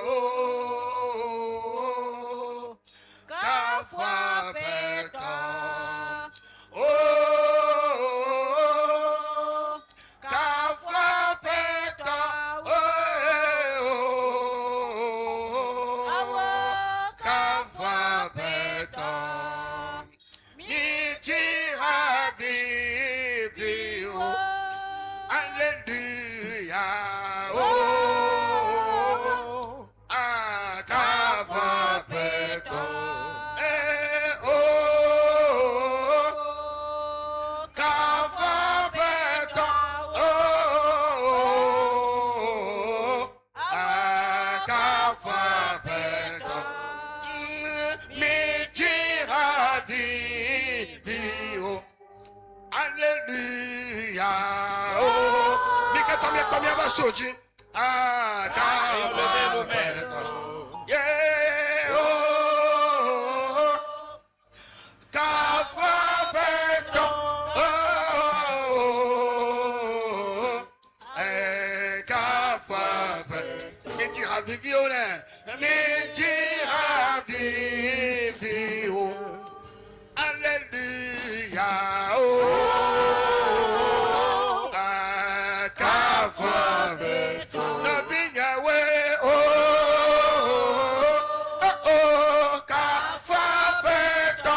oh, Kafwa Peto. Oh, Kafwa Peto. Oh, Kafwa Peto. Hallelujah. Oh, Kafwa Peto. Oh, Kafwa Peto. Oh, Kafwa Peto. Alléluia. Oh, Mika combien va sortir? Ah, Kafwa Peto. Yeah. Oh, Kafwa Peto. Oh, Kafwa Peto. Me dira vivio, né? Me dira vivio. Alléluia. Oh, Kafwa Peto. Na vinha we. Oh, Kafwa Peto.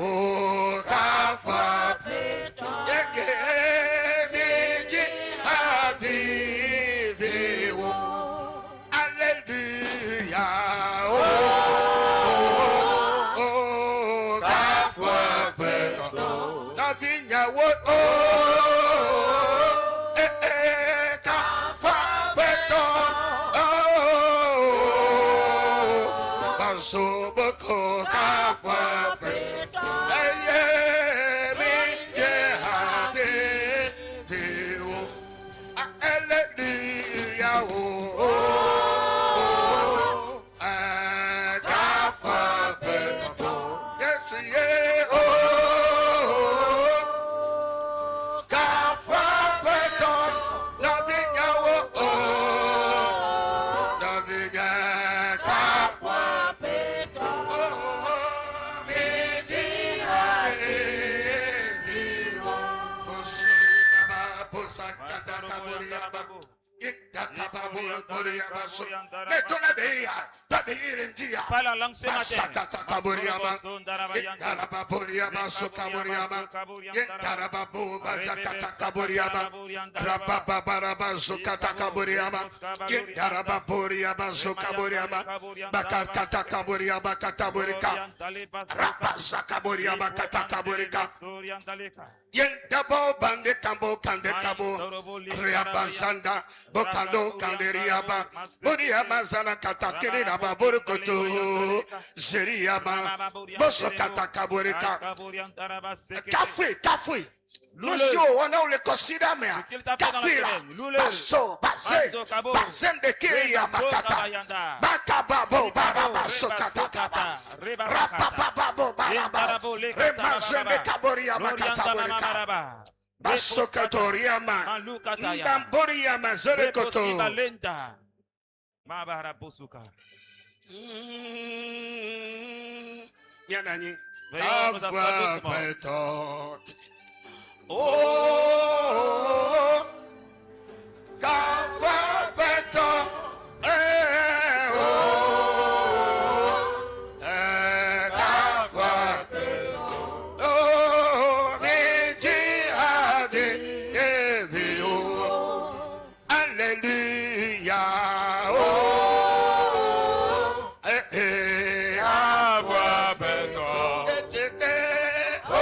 Oh, Kafwa Peto. Alléluia. Oh, Kafwa Peto. Na vinha we. Oh, Kafwa Peto. Oh, Basoboko Kafwa Peto. Hallelujah. Oh, Kafwa Peto. Yes, yeah. Oh, Kafwa Peto. Nothing. Oh, nothing. Kafwa Peto. Oh, me jira. Parle en langue ce matin. Yendabo bande kambo kande kabo Riabazanda bokando kanderiaba Buriama zana katakiri raba burukoto Zeriaba Boso katakaburika Kafui Monsieur, on a le considère mais Kafira Baso Bazé Bazende Kiria Makata Bakababo Baraba Sokatakaba Rapapabo Baraba Remazende Kaboria Makataburika Basokatoria Ndamboria Mazerekoto Mabara Bosuka. Yanani Kafwa Peto. Oh, Kafwa Peto. Oh, Kafwa Peto. Oh, Alléluia. Oh, Kafwa Peto. Oh,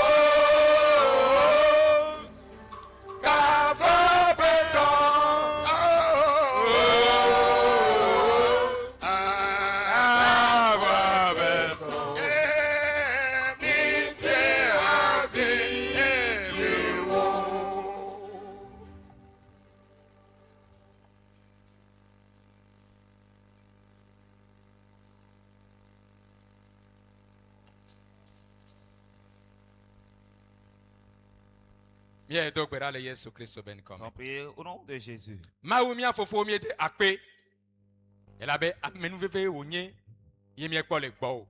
Mie do gbera le Yesu Kristo ben Nous come. allons prier au nom de Jésus. Mawu mia fofo mie de akpe. Elabe amenu veve onye ye mie kpo le gbo o.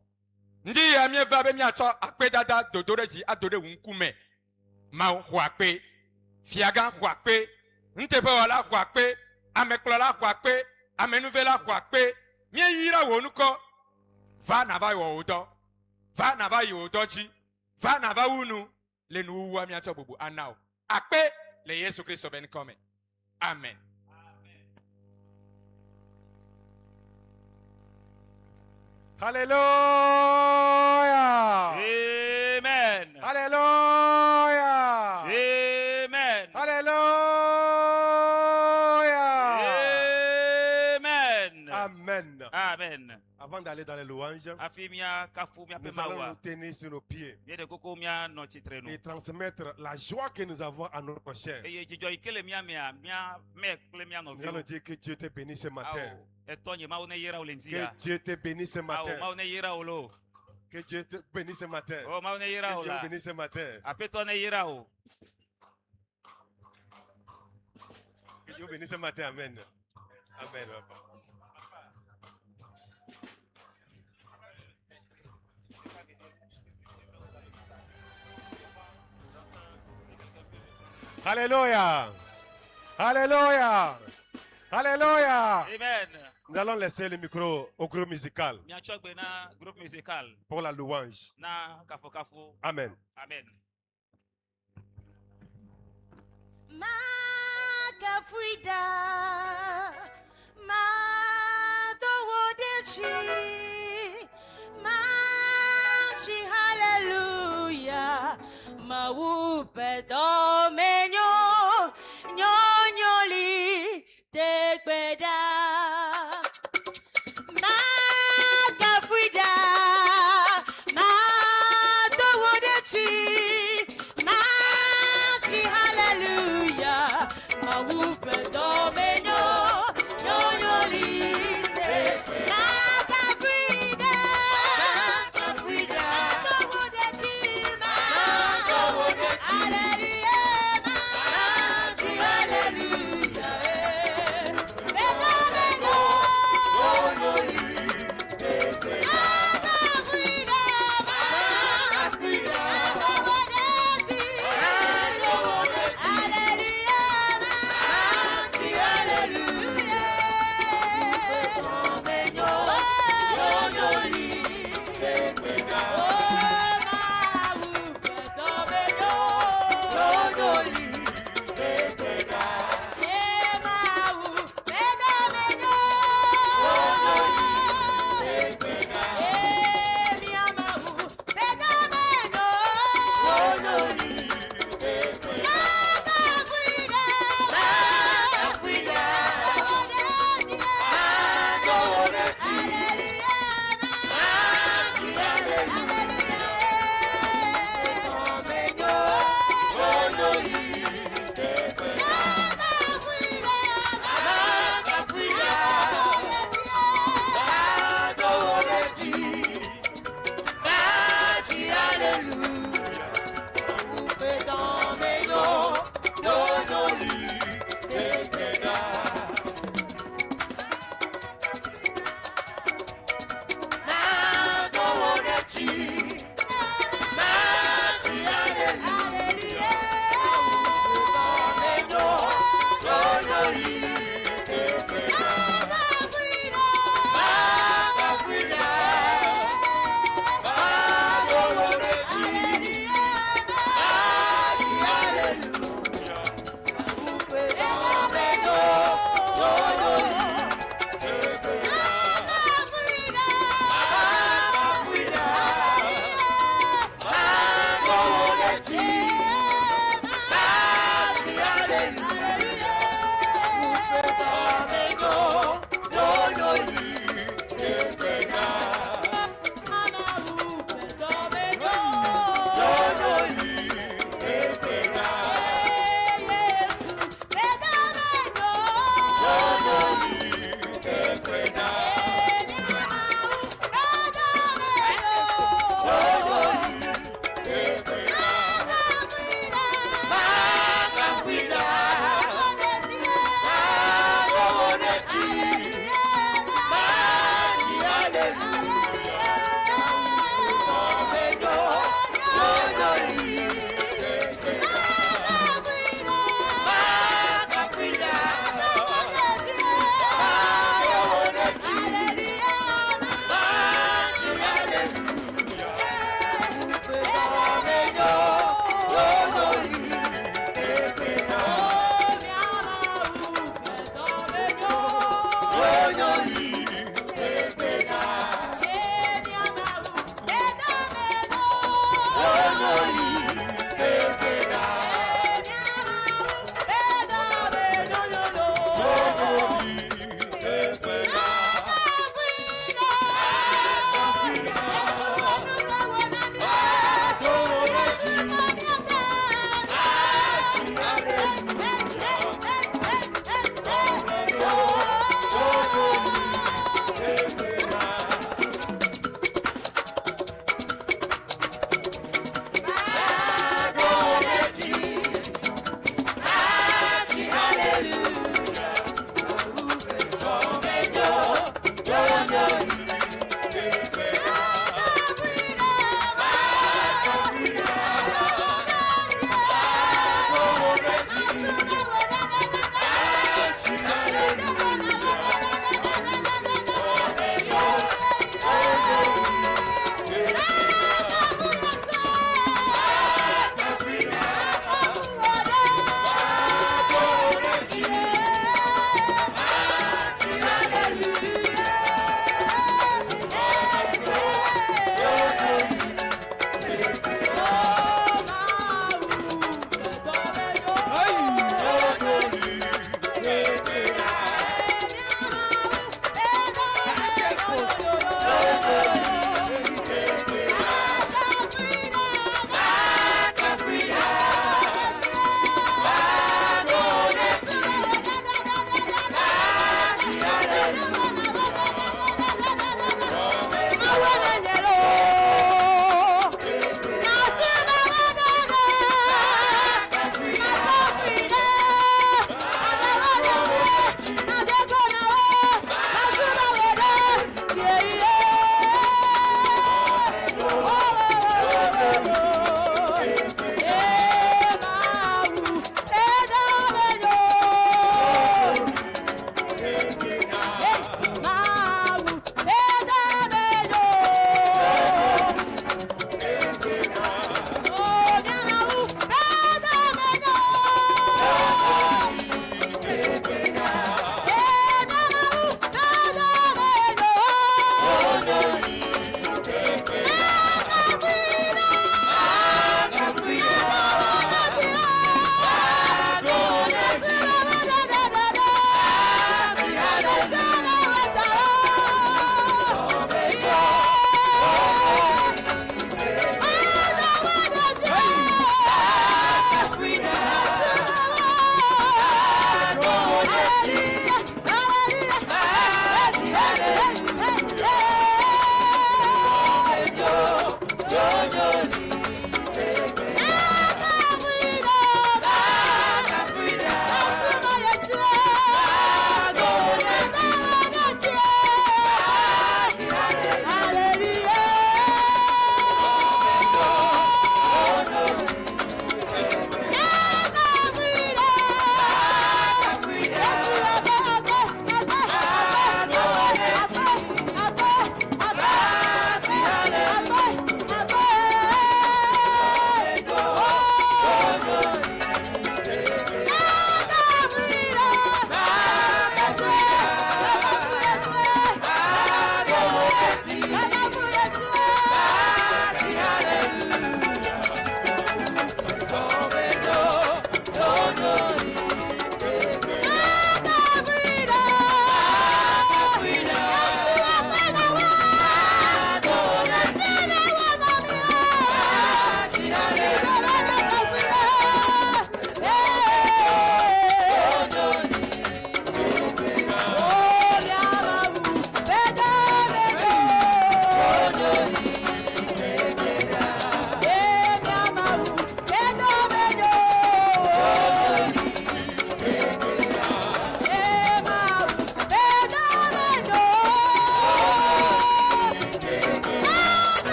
Ndi ya mie va be mia so akpe dada dodore ji adore wunkume. Mawu ho akpe. Fiaga ho akpe. Ntepe wala ho akpe. Ameklola ho akpe. Amenuvela ho akpe. Mie yira wonuko. Va na va yo odo. Va na va yo odoji. Va na va unu. Le nu wa mia to bubu anao. Akpe le Yesu Kristo ben come. Amen. Hallelujah. Amen. Hallelujah. Amen. Hallelujah. Amen. Amen. Amen. Avant d'aller dans les louanges, Afimia kafu mia nous allons nous pemawa. tenir sur nos pieds Mie de koko mia no titreno. et transmettre la joie que nous avons à nos prochains. Eye jijo ikele mia mia me kle mia no Nous allons vio. dire que Dieu te bénisse ce matin. Ao etonye ma one yera Que olenzia. Dieu te bénisse ce Ao matin. ma one yera olo. Que Dieu te bénisse ce matin. Oh ma one Que yera Dieu ola. te bénisse ce matin. Apeto ne yera o. Que Dieu bénisse ce matin. Amen. Amen. Papa. Alléluia. Alléluia. Alléluia. Amen. Nous allons laisser le micro au groupe musical Mia chogbe na groupe musical pour la louange. na kafo kafo. Amen. Amen. Makafrida, Madowodechi, Machi hallelujah, Mawupe domenyo, Nyonyoli tegbeda. Makafrida, Madowodechi, Machi hallelujah, Mawupe domenyo, Nyonyoli tegbeda. Makafrida, Madowodechi,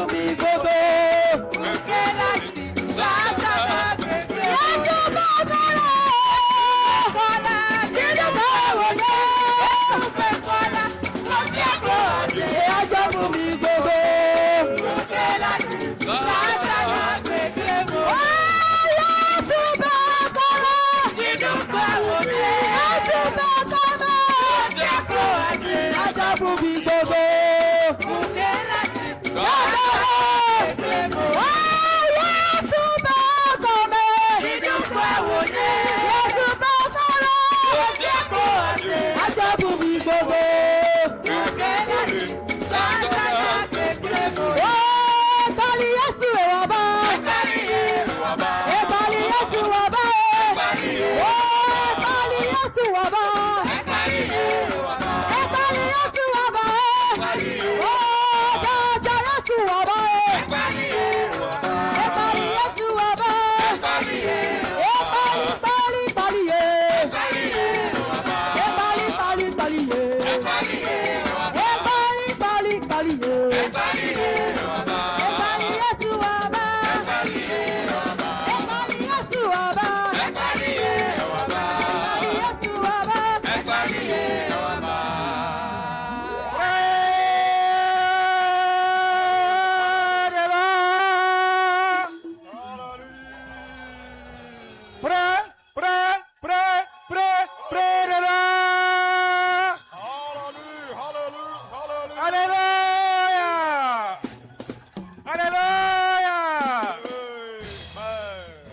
bumi gogo. Kelati satana gbegbe. Yesu bakala. Kola jinu bawole. Yesu pe kola. Kosi akro ase. Yesu bumi gogo. Kelati satana gbegbe. Yesu bakala. Jinu bawole. Yesu bakala. Kosi akro ase. Yesu bumi gogo.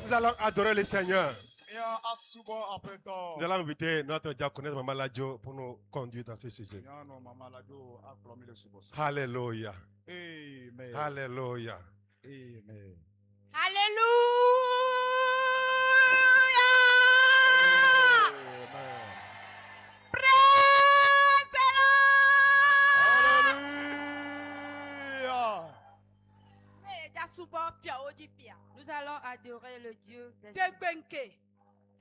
Nous allons adorer le Seigneur. Nous allons inviter notre diaconesse Maman Ladjo pour nous conduire dans ce sujet. Alléluia. Amen. Alléluia. Amen. Nous allons adorer le Dieu des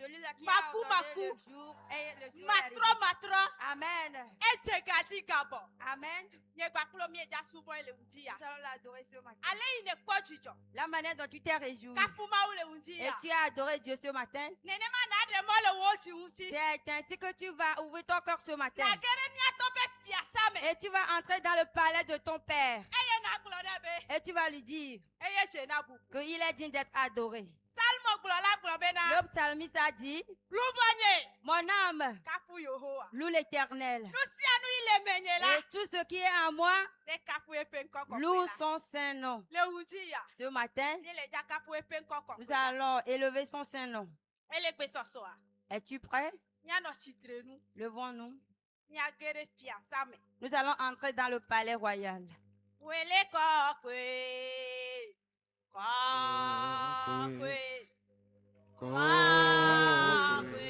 celui-là qui Maku, a ordonné maku. le jour et le jour est Matro, arrivé. matro. Amen. Ejegati gabo. Amen. Nye baklo mi eja subo ele unjia. Nous allons l'adorer ce matin. Ale ine kwajijo. La manière dont tu t'es réjoui Kafuma ule et unjia. tu as adoré Dieu ce matin, Nene ma na de mo le wochi unsi. c'est ainsi que tu vas ouvrir ton cœur ce matin. Na gere mi atope piasame. Et tu vas entrer dans le palais de ton Père. Eye na glore be. Et tu vas lui dire Eye che na bu. qu'il est digne d'être adoré. Salmo glola globe na. Le psalmiste a dit, Lubonye. mon âme Kafu Yehowa. loue l'Éternel. Lucia nu ile menye la. Et tout ce qui est en moi Le kafu epe nkoko. loue son saint nom. Le unjia. Ce matin, Ni le ja kafu epe nkoko. nous allons élever son saint nom. Ele gbe sosoa. Es-tu prêt? Nya no chitrenu. Levons-nous. Nya gere piasame. Nous allons entrer dans le palais royal. Wele kokwe. Kokwe. Kokwe.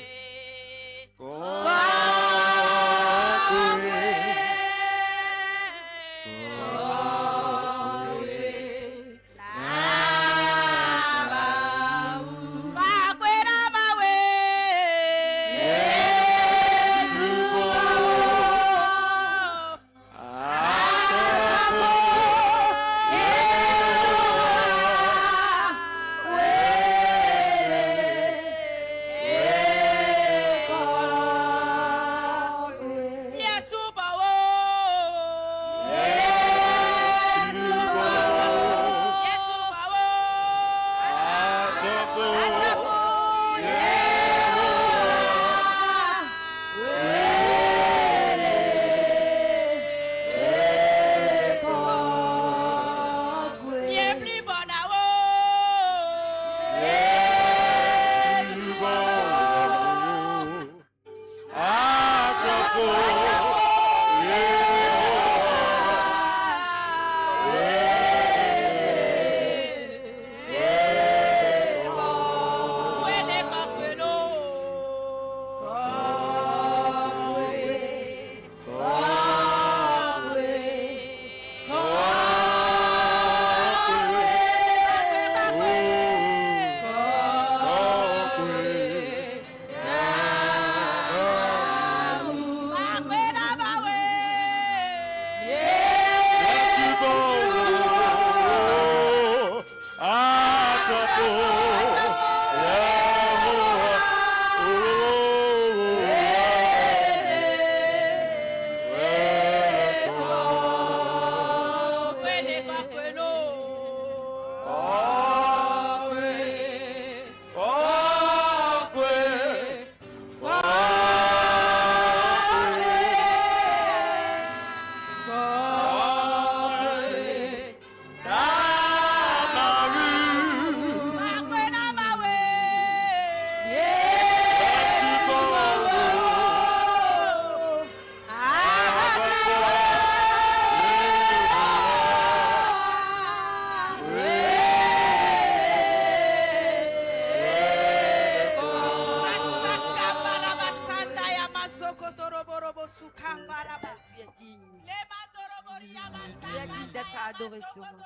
et surmonté.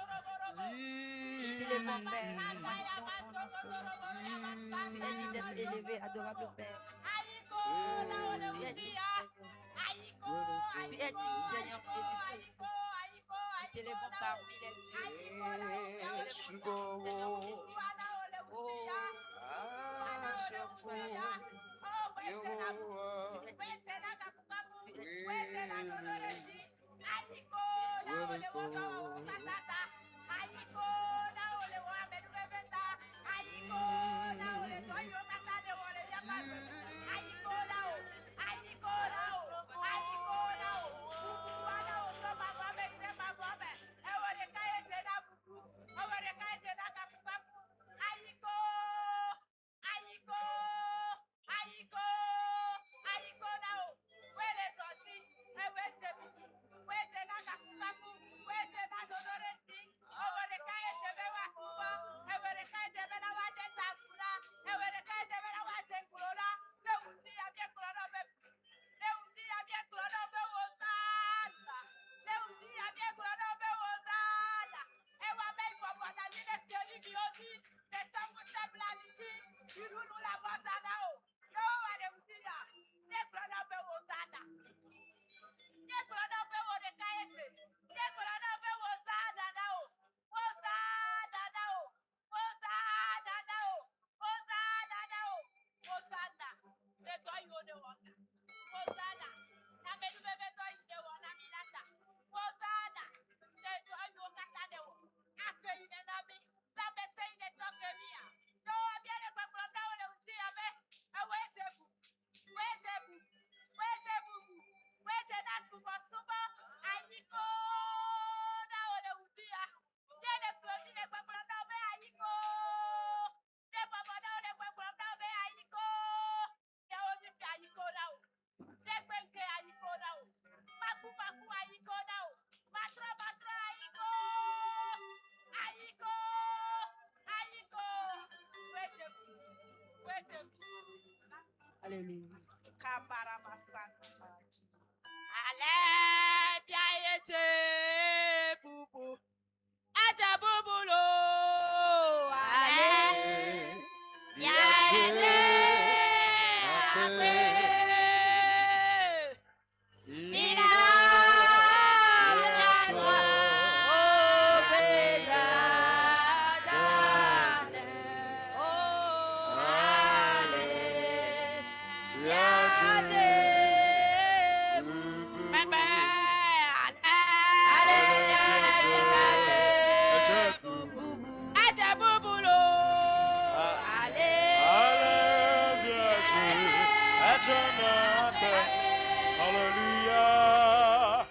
Il est mon Père, magnifiant ton nom sur nous. Tu es dit d'être élevé, adorable Père. Tu es digne, Seigneur. Tu es digne, Seigneur, tu es du Christ. Tu es le bon parmi les dieux. Tu es le bon parmi les dieux. Oh, alléluia. Allez, bien été, boubou. Aja bouboulo. Allez, bien été, après. Mina, toi, oh, Bédada. Oh, allez, bien été. Hallelujah.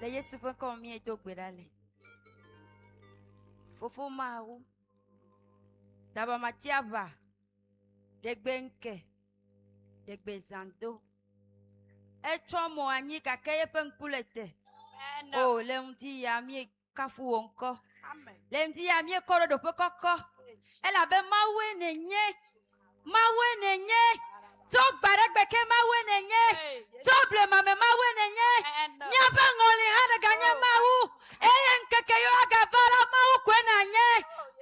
Le Yesu pe ko mi eto gbedale. Fofo mawu. Daba matiaba. De gbenke. De gbezando. Echo mo anyi kakeye pe nkulete. Oh, le mti ya mi kafu onko. Le mti ya mi koro do pe koko. Ela be mawe nenye. Mawe nenye. To gbaregbe ke mawe nenye. To ble mame mawe nenye. Nyaba ngoli hana ganye mawu. Eye nkeke yo agabala mawu kwena nye.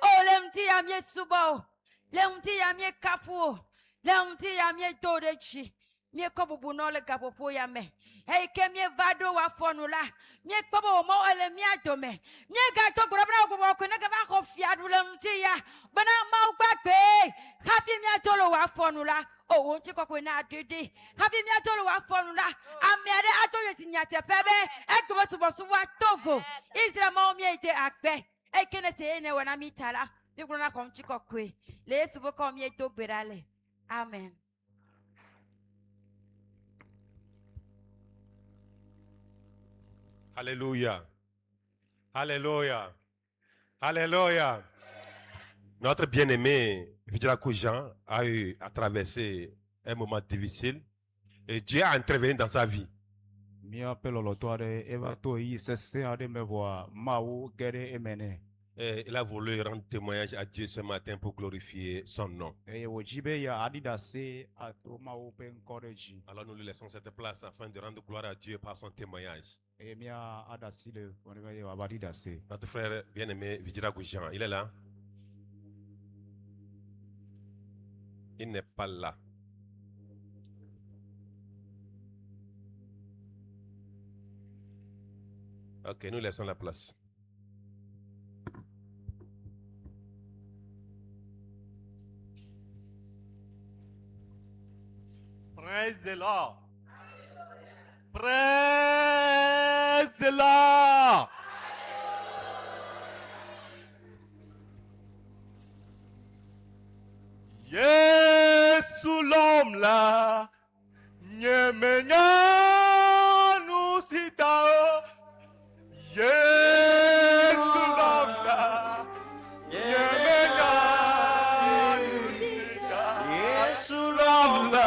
Oh, le mti ya mi subo. Le mti ya mi kafu. Le mti ya mi dodechi. Mie kobubu no le gapopo ya me. Hey ke mie vado wa fonula. Mie kobo mo ele mia dome. Mie gato grabra ko ko ne ka ba ko fiadu le mti ya. Bana ma ugbape. Happy mia tolo wa fonula. O won ti ko na dede. Happy mia tolo wa fonula. Amiade ato ye sinyate pebe. E gbo subo su wa tovo. Israel mo mie ite akpe. E kene se ene wana mitala. Bi ko na kom ti ko kwe. Le Yesu bo ko mie to gberale. Amen. Alléluia. Alléluia. Alléluia. Notre bien-aimé Vijirakou Jean a eu à traverser un moment difficile et Dieu a intervenu dans sa vie. Mia pelolotoare eva to yi sese ade mevoa mawu gere emene. Et il a voulu rendre témoignage à Dieu ce matin pour glorifier son nom. Eye wojibe ya adida se ato mawu pe encourage. Alors nous lui laissons cette place afin de rendre gloire à Dieu par son témoignage. Eye mia adasi le onebe ya abadida se. Notre frère bien-aimé Vijirakou Jean, il est là? Il n'est pas là. Ok, nous laissons la place. Praise the Lord. Praise the Lord. Yesu l'homme là, nyemenya nous sitao. Yesu l'homme là, nyemenya nous sitao. Yesu l'homme là.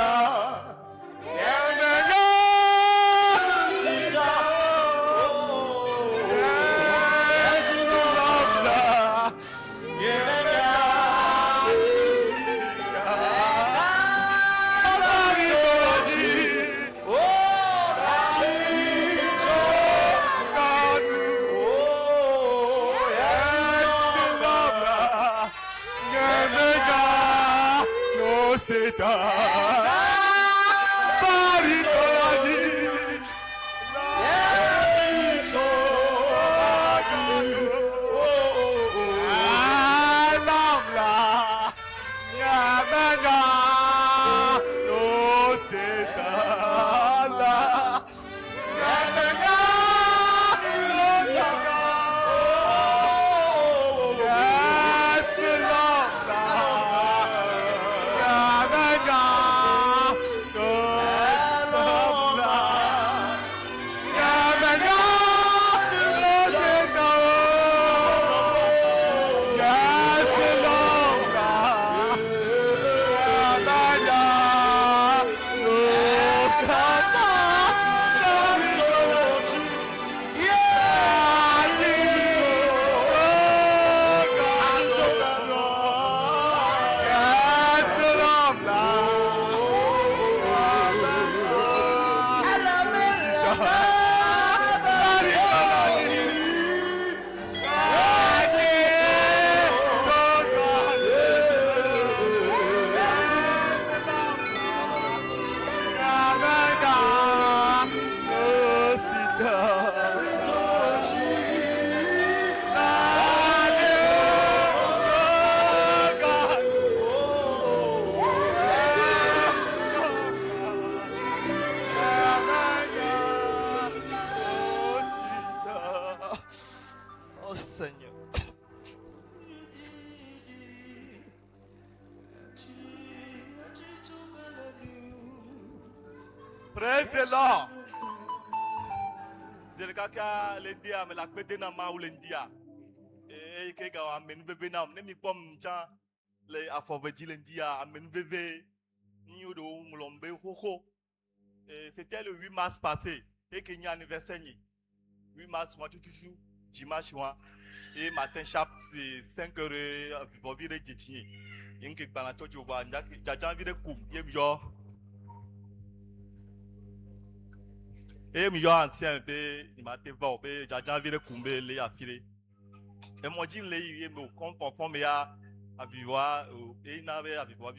Praise the Lord. Zerkaka le dia me la kwete na ma ule ndia. Ke ga amen bebe na ne mi pom cha le afobedi le ndia amen bebe. Ni odo mlombe hoho. C'était le 8 mars passé et qu'il y a un anniversaire. 8 mars, moi, tout, dimanche, moi, et matin, chap, c'est 5 heures, pour vivre de Tchini. Il y a un peu de temps, j'ai envie de couper, il y a un ancien, il m'a été bon, j'ai envie de couper, les affilés. Et moi, je l'ai me conforme à vivre, et il n'avait à vivre,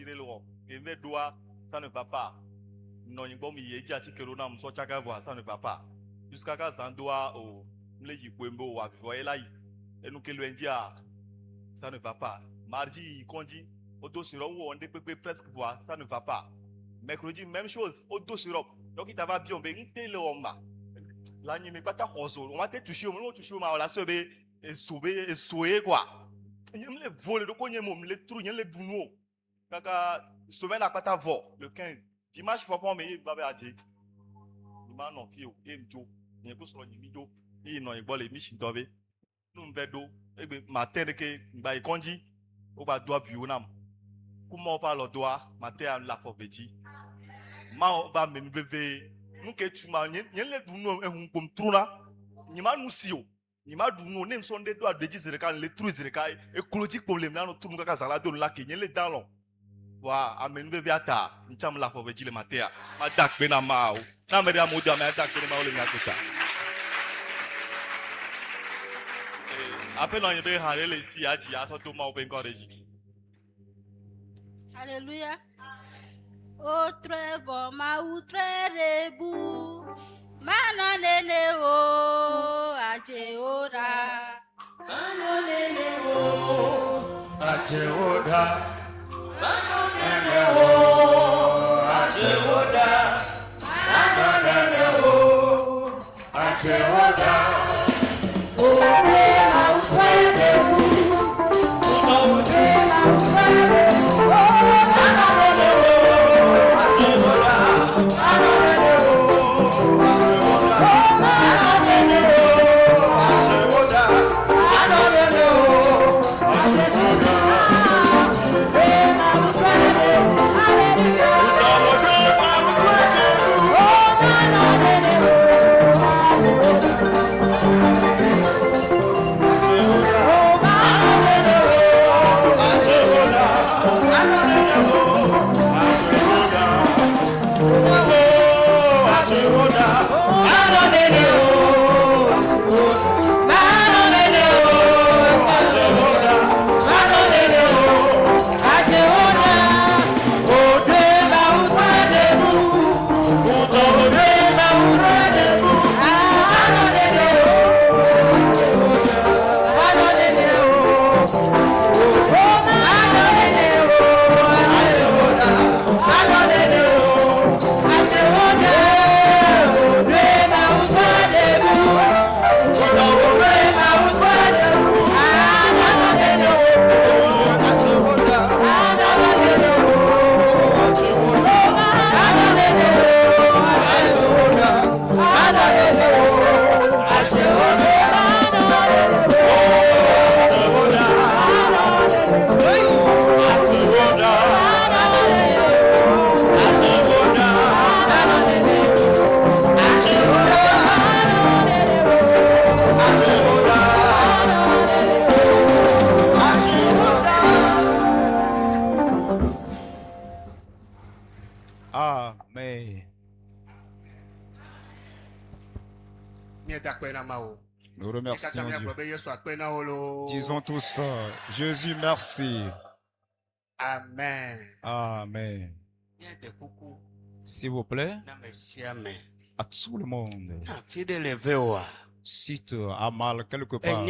et mes doigts, ça ne va pas. Non, il faut me dire que l'on a un soutien ça ne va pas. Jusqu'à ce que doit au Mleji-Kwembo, à vivre et nous que le India, ça ne va pas. Mardi, il conduit, au dos sur on est presque voir, ça ne va pas. Mercredi, même chose, au dos sur donc il t'avait bien, mais il le homme. Là, il n'est pas ta rose. On va te toucher, on va toucher, on va la sauver et sauver quoi. Il me les vole, donc on y les trous, il les bourreaux. Quand semaine à pas ta voix, le 15. Dimanche, faut pas me va à dire. Il m'a non fio, il me dit, il me sur le midi, il n'a pas les miches d'ové. Nous me vedo, et bien matin que bah il conduit, au bas doigt bionam. Comment on parle au doigt, matin à la pauvreté. Ma va me bébé, nous que tu m'as, il y a les dounos et on comme trou là, il m'a nous sio. Il m'a dit nous ne sont des doigts de 10 les trous et colotique problème là, nous tout le monde a salade là qui est les dents. Wa amen bebe ata ncham la fo vejile matea madak be na mau na me dia modia me adak ni mau le nyakuta appel on yebe hare le si aji aso to mau be encourage. Alléluia. O trevo ma utrerebu manonene o aje ora manonene o aje ora Nous remercions Dieu. Disons tous, Jésus, merci. Amen. Amen. S'il vous plaît, à tout le monde, si tu as mal quelque part,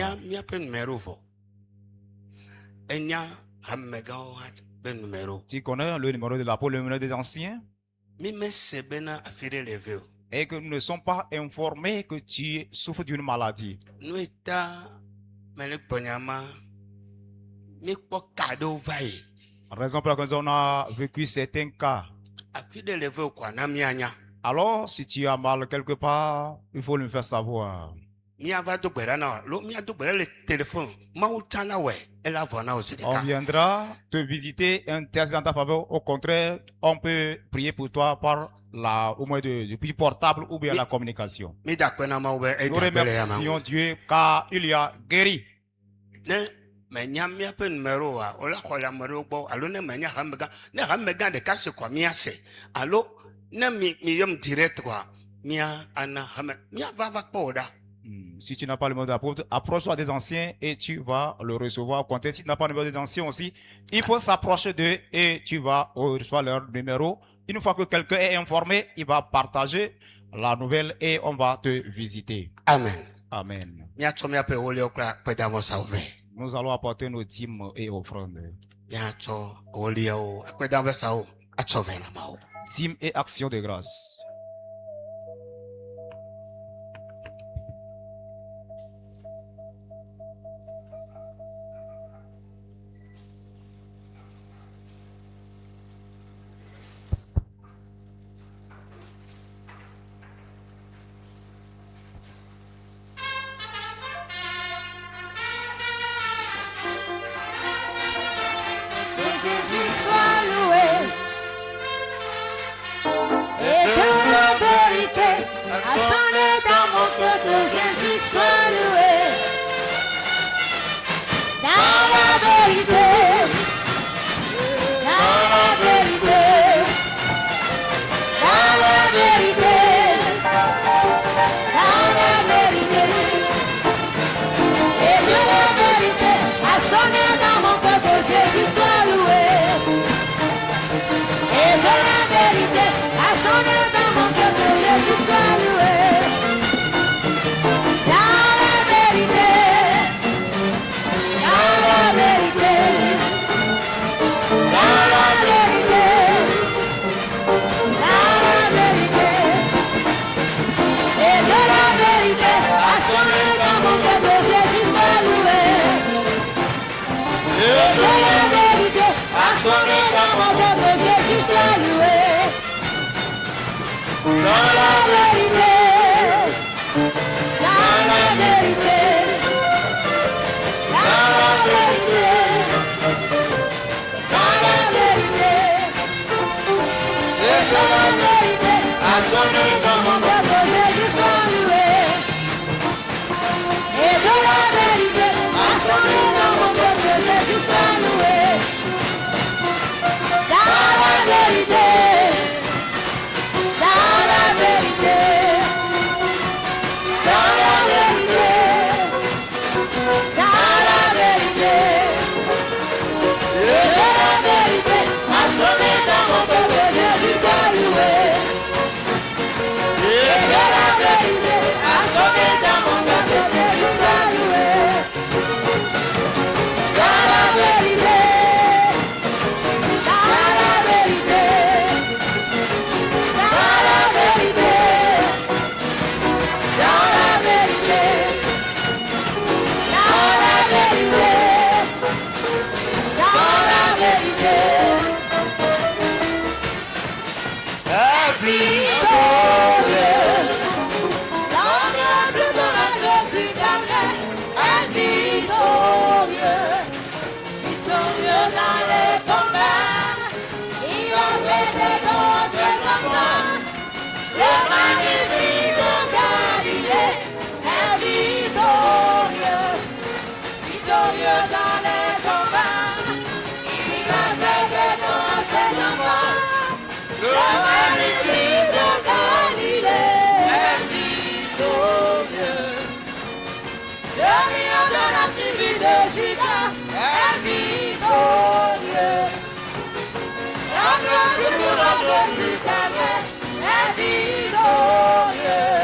tu connais le numéro de la pôle, le numéro des anciens, et que nous ne sommes pas informés que tu souffres d'une maladie. Raison pour laquelle on a vécu certains cas. Alors, si tu as mal quelque part, il faut le faire savoir. Miava do gbera na lo mia do gbera le téléphone. Mawu tana we ela vana o On sedeka. viendra te visiter, intercéder en ta faveur. Au contraire, on peut prier pour toi par au moins depuis portable ou bien la communication. Mi da kwena ma we e Nous da gbere ya remercions ma. Dieu car il y a guéri. Ne me nya mia pe numero wa ola khola mero gbo alo ne me nya ha mega de ka se kwa mia se. Alo ne mi yom direct kwa mia ana ha mia va poda. Si tu n'as pas le numéro d'apôtre, approche-toi des anciens et tu vas le recevoir. Au contraire, si tu n'as pas le numéro des anciens aussi, il faut s'approcher d'eux et tu vas recevoir leur numéro. Une fois que quelqu'un est informé, il va partager la nouvelle et on va te visiter. Amen. Amen. Mia to mia pe ole okra pe da mo sauve. Nous allons apporter nos dîmes et offrandes. Mia to ole o pe da mo sau a sauve na ma o. Dîmes et actions de grâce. Que Jésus soit loué. Et que la vérité a sonné dans mon cœur. Que Jésus soit loué. Dans la vérité. Dans la vérité. Dans la vérité. Dans la vérité. Et que la vérité a sonné dans mon cœur. Que Jésus soit loué. Et que la vérité a sonné dans mon cœur. Que Jésus soit loué. Dans la vérité. Dans la vérité. Dans la vérité. Dans la vérité. Et que la vérité a sonné dans mon cœur. Que Jésus soit loué. Et que la vérité a sonné dans mon cœur. Que Jésus soit loué. Dans la vérité. Dans la vérité. Dans la vérité. Dans la vérité. Et que la vérité a sonné dans mon cœur. Que Jésus soit loué. Et que la vérité a sonné dans mon cœur. Que Jésus soit loué. Dans la vérité. Dans la vérité. Dans la vérité. Dans la vérité. Et que la vérité a sonné dans mon cœur. Que Jésus soit loué. Et que la vérité a sonné dans mon cœur. Que Jésus soit loué. Dans la vérité. Dans la vérité. Dans la vérité. Dans la vérité. Dans la vérité. Dans la vérité. Victorieux. L'honorable de la Jésus d'Amen est victorieux. Victorieux dans les combats. Il a fait des dons ses enfants. Le magnifique de Galilée est victorieux. Victorieux dans les combats. Il a fait des dons ses enfants. Le magnifique de Galilée est victorieux. Le lion de la tribu de Juda est victorieux. L'homme de la Jésus d'Amen est victorieux.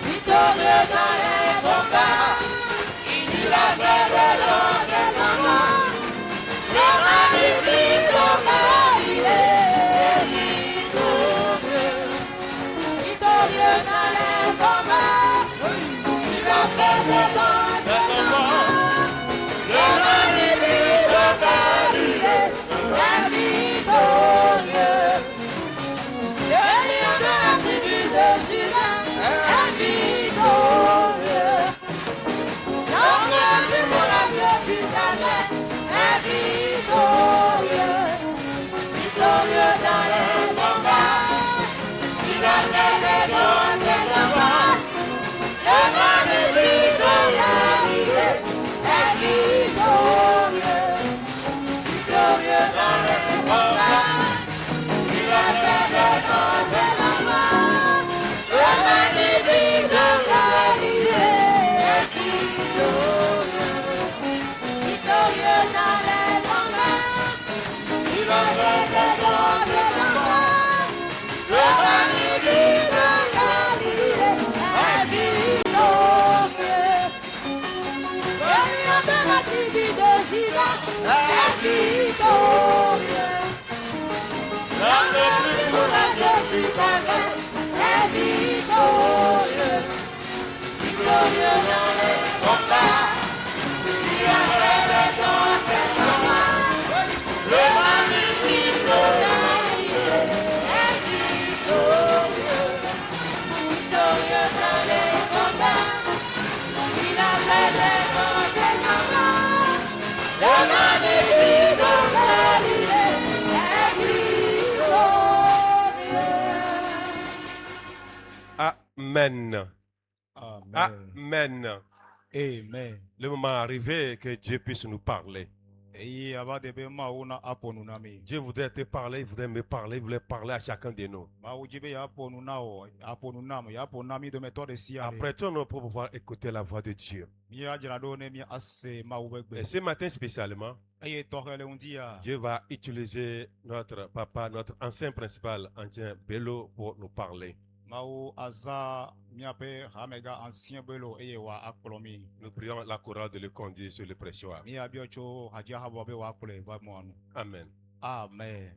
Victorieux dans les combats. Il a fait des dons ses enfants. Le magnifique de Galilée est victorieux. Victorieux dans les combats. Il a fait des dons ses enfants. Le magnifique de Galilée est victorieux. Le lion de la tribu Amen. Amen. Amen. Amen. Le moment est arrivé que Dieu puisse nous parler. Eye abadebe mauna aponu nami. Dieu voudrait te parler, il voudrait me parler, il voulait parler à chacun de nous. Maujibe ya aponu nao, aponu nam, ya aponu nami de méthode si ale. Apprêtons-nous pour pouvoir écouter la voix de Dieu. Mi ajrado ne mi asse Et maubegbe. ce matin spécialement, Eye torele undia. Dieu va utiliser notre papa, notre ancien principal, Ancien Bello, pour nous parler. Mau aza miape hamega ancien belo eye wa akolomi. Nous prions la chorale de le conduire sur le pressoir. Mi abiocho haja habobe wa akole va moanu. Amen. Amen.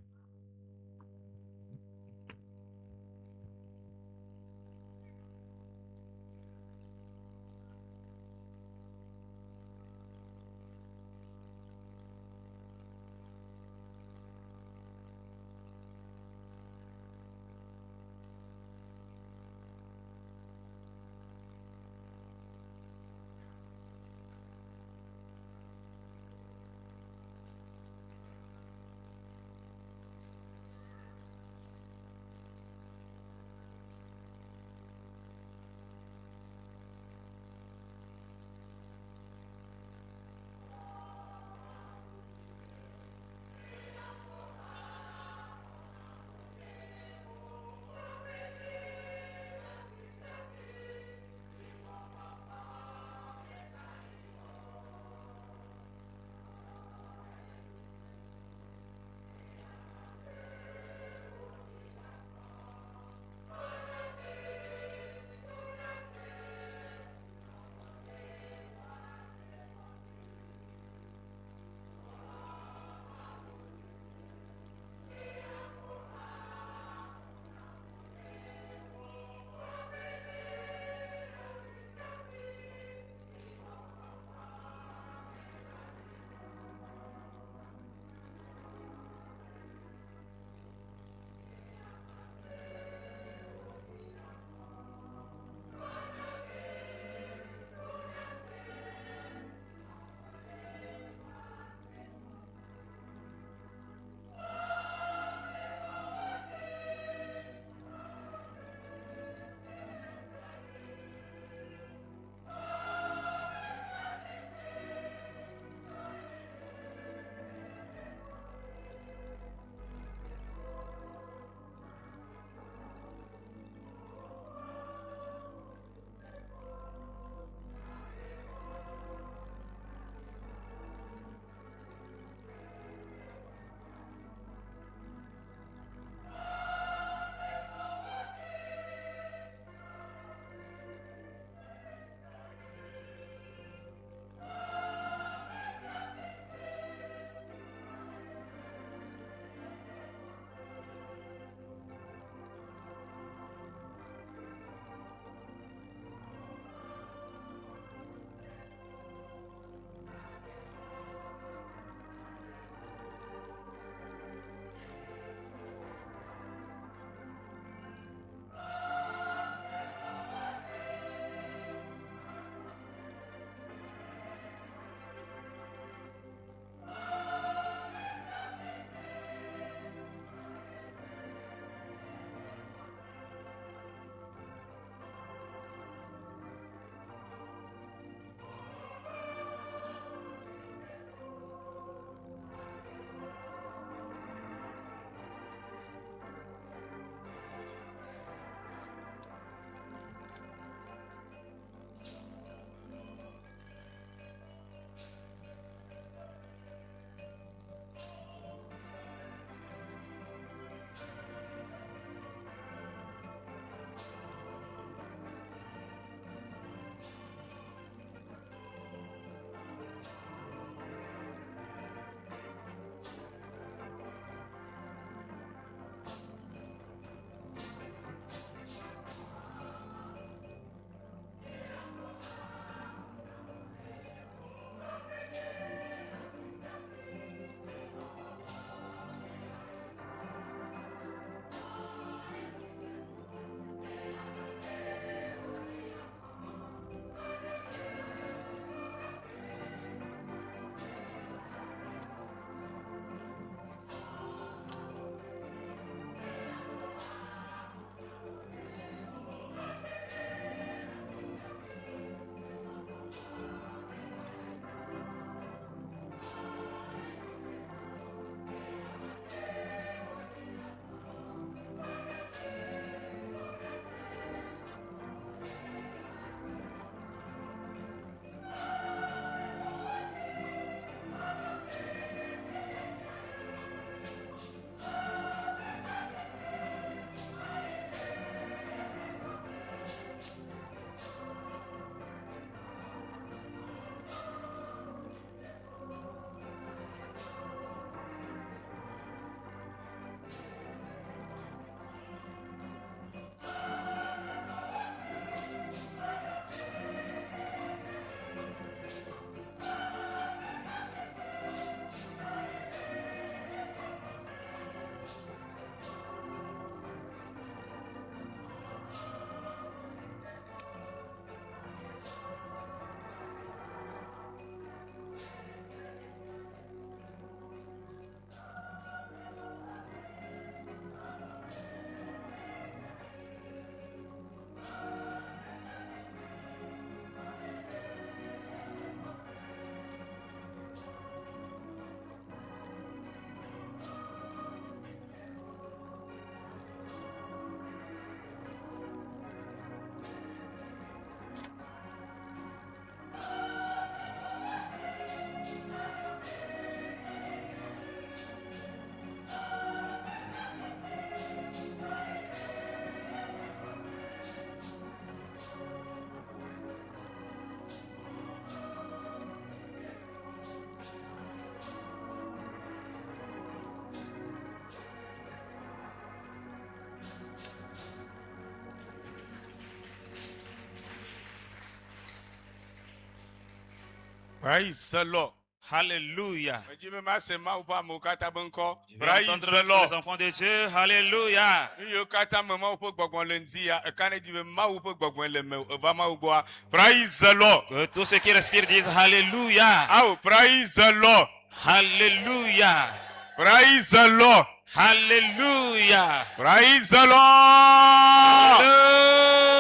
Praise the Lord. Alléluia. Je dis, mais ma c'est ma ou pas, mon kata benko. Je vais Praise entendre the tous les Lord. enfants de Dieu. Alléluia. Yo kata mama ou pas gbogbo lundi ya. Quand dit ma ou pas gbogbo le me va ma ou bois. Praise the Lord. Que tous ceux qui respirent disent Alléluia. Oh, praise the Lord. Alléluia. Praise the Lord. Alléluia. Praise the Lord. Alléluia.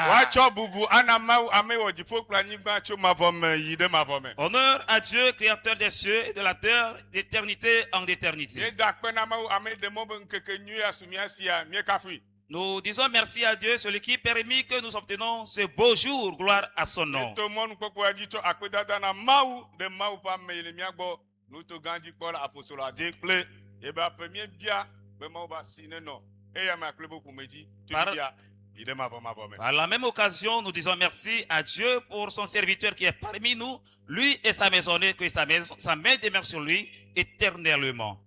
Wacho bubu anama ame wodifo planigba cho mavome yide mavome. Honneur à Dieu, créateur des cieux et de la terre, d'éternité en éternité. Yeda kpena ma ame de mo ben keke nyu ya sumia sia mie kafui. Nous disons merci à Dieu, celui qui permet que nous obtenons ce beau jour. Gloire à son nom. To mon koko aji cho akwedada na mau de mau pa me le miagbo. Nous to gandi pour apostole a déclé. Et ba premier bia be mau ba sine no. Et ya ma klebo pour me dit tu Par- bia yide mavome. À la même occasion, nous disons merci à Dieu pour son serviteur qui est parmi nous, lui et sa maisonnée, que sa main demeure sur lui éternellement.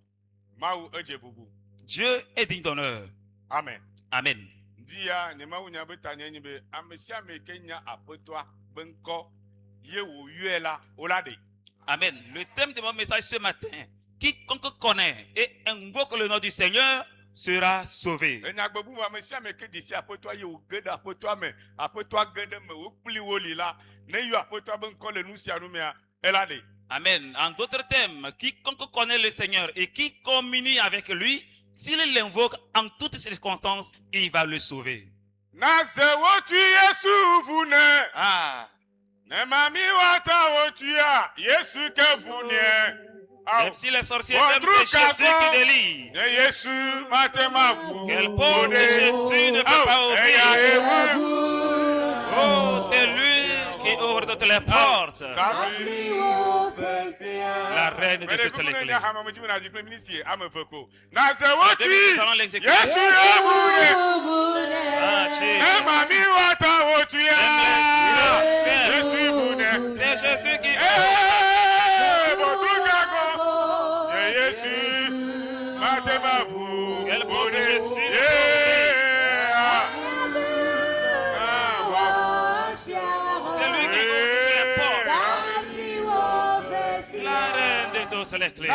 Mau eje bubu. Dieu est digne d'honneur. Amen. Amen. Dia ne mau nya betanya ni be amesia me kenya apotwa benko ye wo yuela olade. Amen. Le thème de mon message ce matin, quiconque connaît et invoque le nom du Seigneur sera sauvé. Enya gbebu amesia me ke disi apotwa ye wo gede apotwa gede me wo pli wo lila ne yu apotwa benko le nusia numia elade. Amen. En d'autres termes, quiconque connaît le Seigneur et qui communie avec lui, s'il l'invoque en toutes circonstances, il va le sauver. Na se wo tu Yesu vune. Ah. Ne mami wata wo tu ya Yesu ke vune. Même si les sorciers aiment, c'est Jésus qui délie. Ne Yesu matema bu. Quelle porte Jésus ne peut pas ouvrir. Oh, c'est lui qui ouvre toutes les portes. La reine de toutes les clés. Nous allons l'exécuter. Ah, Jésus. C'est Jésus qui Quelle porte Jésus C'est lui qui ouvre toutes les portes. La reine de toutes les clés.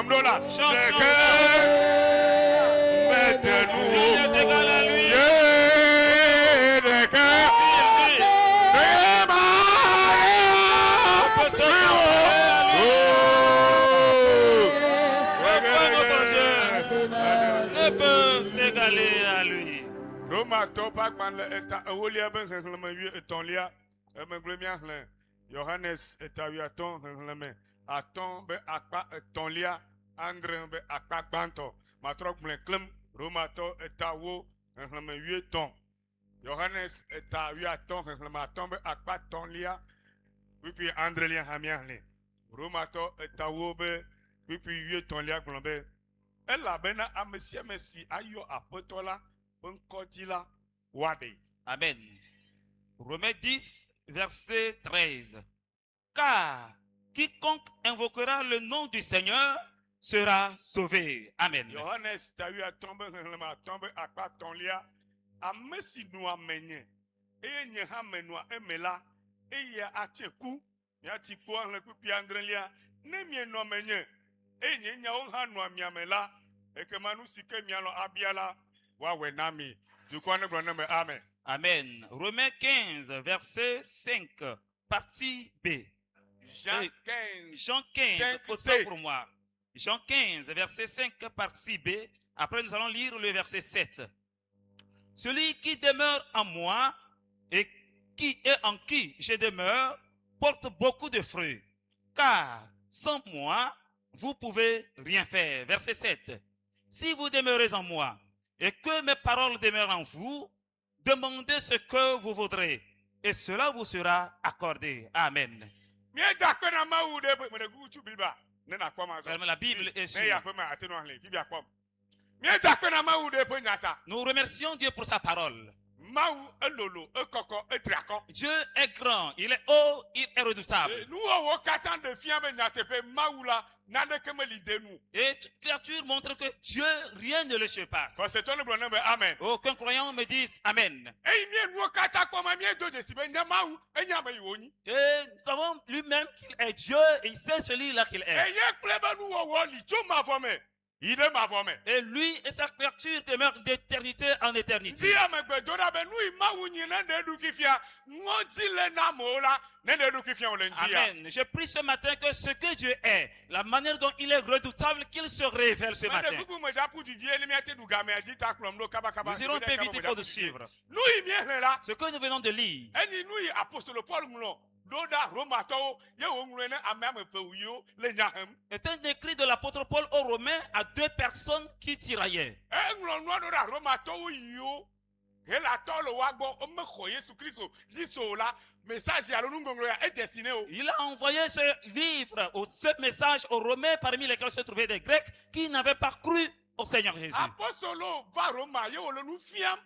Voilà pourquoi je proclamerai sa Ne peut s'égaler à lui. Roma topa kwan eta ewolia ben henhleme wie etonlia emeglemia hlen Johannes eta wiaton henhleme atɔn be akpa etɔ̃lia andre be akpa gbãtɔ matrɔ gblẽ klem romatɔ etawo xexlẽme 8 Yohanes eta 8 xexlẽme 5 be akpa tɔ̃lia kpikpi andrelia hã míahlẽ romatɔ etawo be kpikpi 8lia gblɔ be elabena ame sia ame si ayɔ aƒetɔ la ƒe ŋkɔ dzi la woaɖee. Amen. Romains 10, verset 13. Car quiconque invoquera le nom du Seigneur sera sauvé. Amen. Yohanes ta 8 be xexlẽme 5 be akpa tɔ̃lia ame si nua menye eye nye hã menua eme la eye atse ku miati kpo xlẽ kpikpi andrelia ne mienɔ menye eye nye nyawo hã nɔa miame la ekema nu si ke mialɔ abia la woawɔe na mi dukɔ ne gblɔ ne me amen. Amen. Romains 15, verset 5, partie B. Jean Et 15 Jean 15, 5, autant C. pour moi. Jean 15, verset 5, partie B. Après, nous allons lire le verset 7. Celui qui demeure en moi et en qui je demeure porte beaucoup de fruits. Car sans moi, vous pouvez rien faire. Verset 7. Si vous demeurez en moi et que mes paroles demeurent en vous, demandez ce que vous voudrez et cela vous sera accordé. Amen. mieda kpe na mawu ɖe be meɖe gu tsu bliba ne nakpɔ ma zɔ Fermez la Bible et ne suivez. ya ƒe me ate nɔ hlẽ fifia kpɔm mieda kpe na mawu ɖe ƒe nya ta Nous remercions Dieu pour sa parole. mawu elolo ekɔkɔ etri akɔ Dieu est grand, il est haut, il est redoutable. nuwɔwɔ katã ɖe fia be nyateƒe mawu la naneke meli de nu Et toute créature montre que Dieu, rien ne le surpasse. kɔsetɔ ne gblɔ ne be amen Aucun croyant me dise Amen. eyi mienuwo katã kpɔma miedo dzesi be nye mawu enye ame yi wònyi Et nous savons lui-même qu'il est Dieu et il sait celui-là qu'il est. eye kple be nuwɔwɔ li tso mavɔ me yi ɖe mavɔ me Et lui et sa créature demeurent d'éternité en éternité. di amegbe do ɖa be nu yi mawu nyi ne ɖe ɖuki fia ŋɔdzi le na amewo la ne ɖe ɖuki fia wòle ŋdzi ya Amen. Je prie ce matin que ce que Dieu est, la manière dont il est redoutable, qu'il se révèle ce meɖe matin. kuku me dza ƒu du vie ne miate ɖu gamea dzi ta kplɔm ɖo kabakaba Nous irons un peu vite, il faut nous suivre. nu yi miehlẽ la Ce que nous venons de lire, enyi nu yi apostolo paul ŋlɔ ɖo ɖa romatɔwo ye wòŋlɔe ne ame ame eve yiwo le nya hem est un écrit de l'apôtre Paul aux Romains à 2 personnes qui tiraillaient. eŋlɔ nua ɖo ɖa romatɔwo yiwo helatɔ le woa gbɔ womexɔ yesu kristo dzi so o la message alo nuŋɔŋlɔ ya edesine o Il a envoyé ce livre, ou ce message aux Romains parmi lesquels se trouvaient des Grecs qui n'avaient pas cru au Seigneur Jésus. apostolo va roma ye wòle nu fiam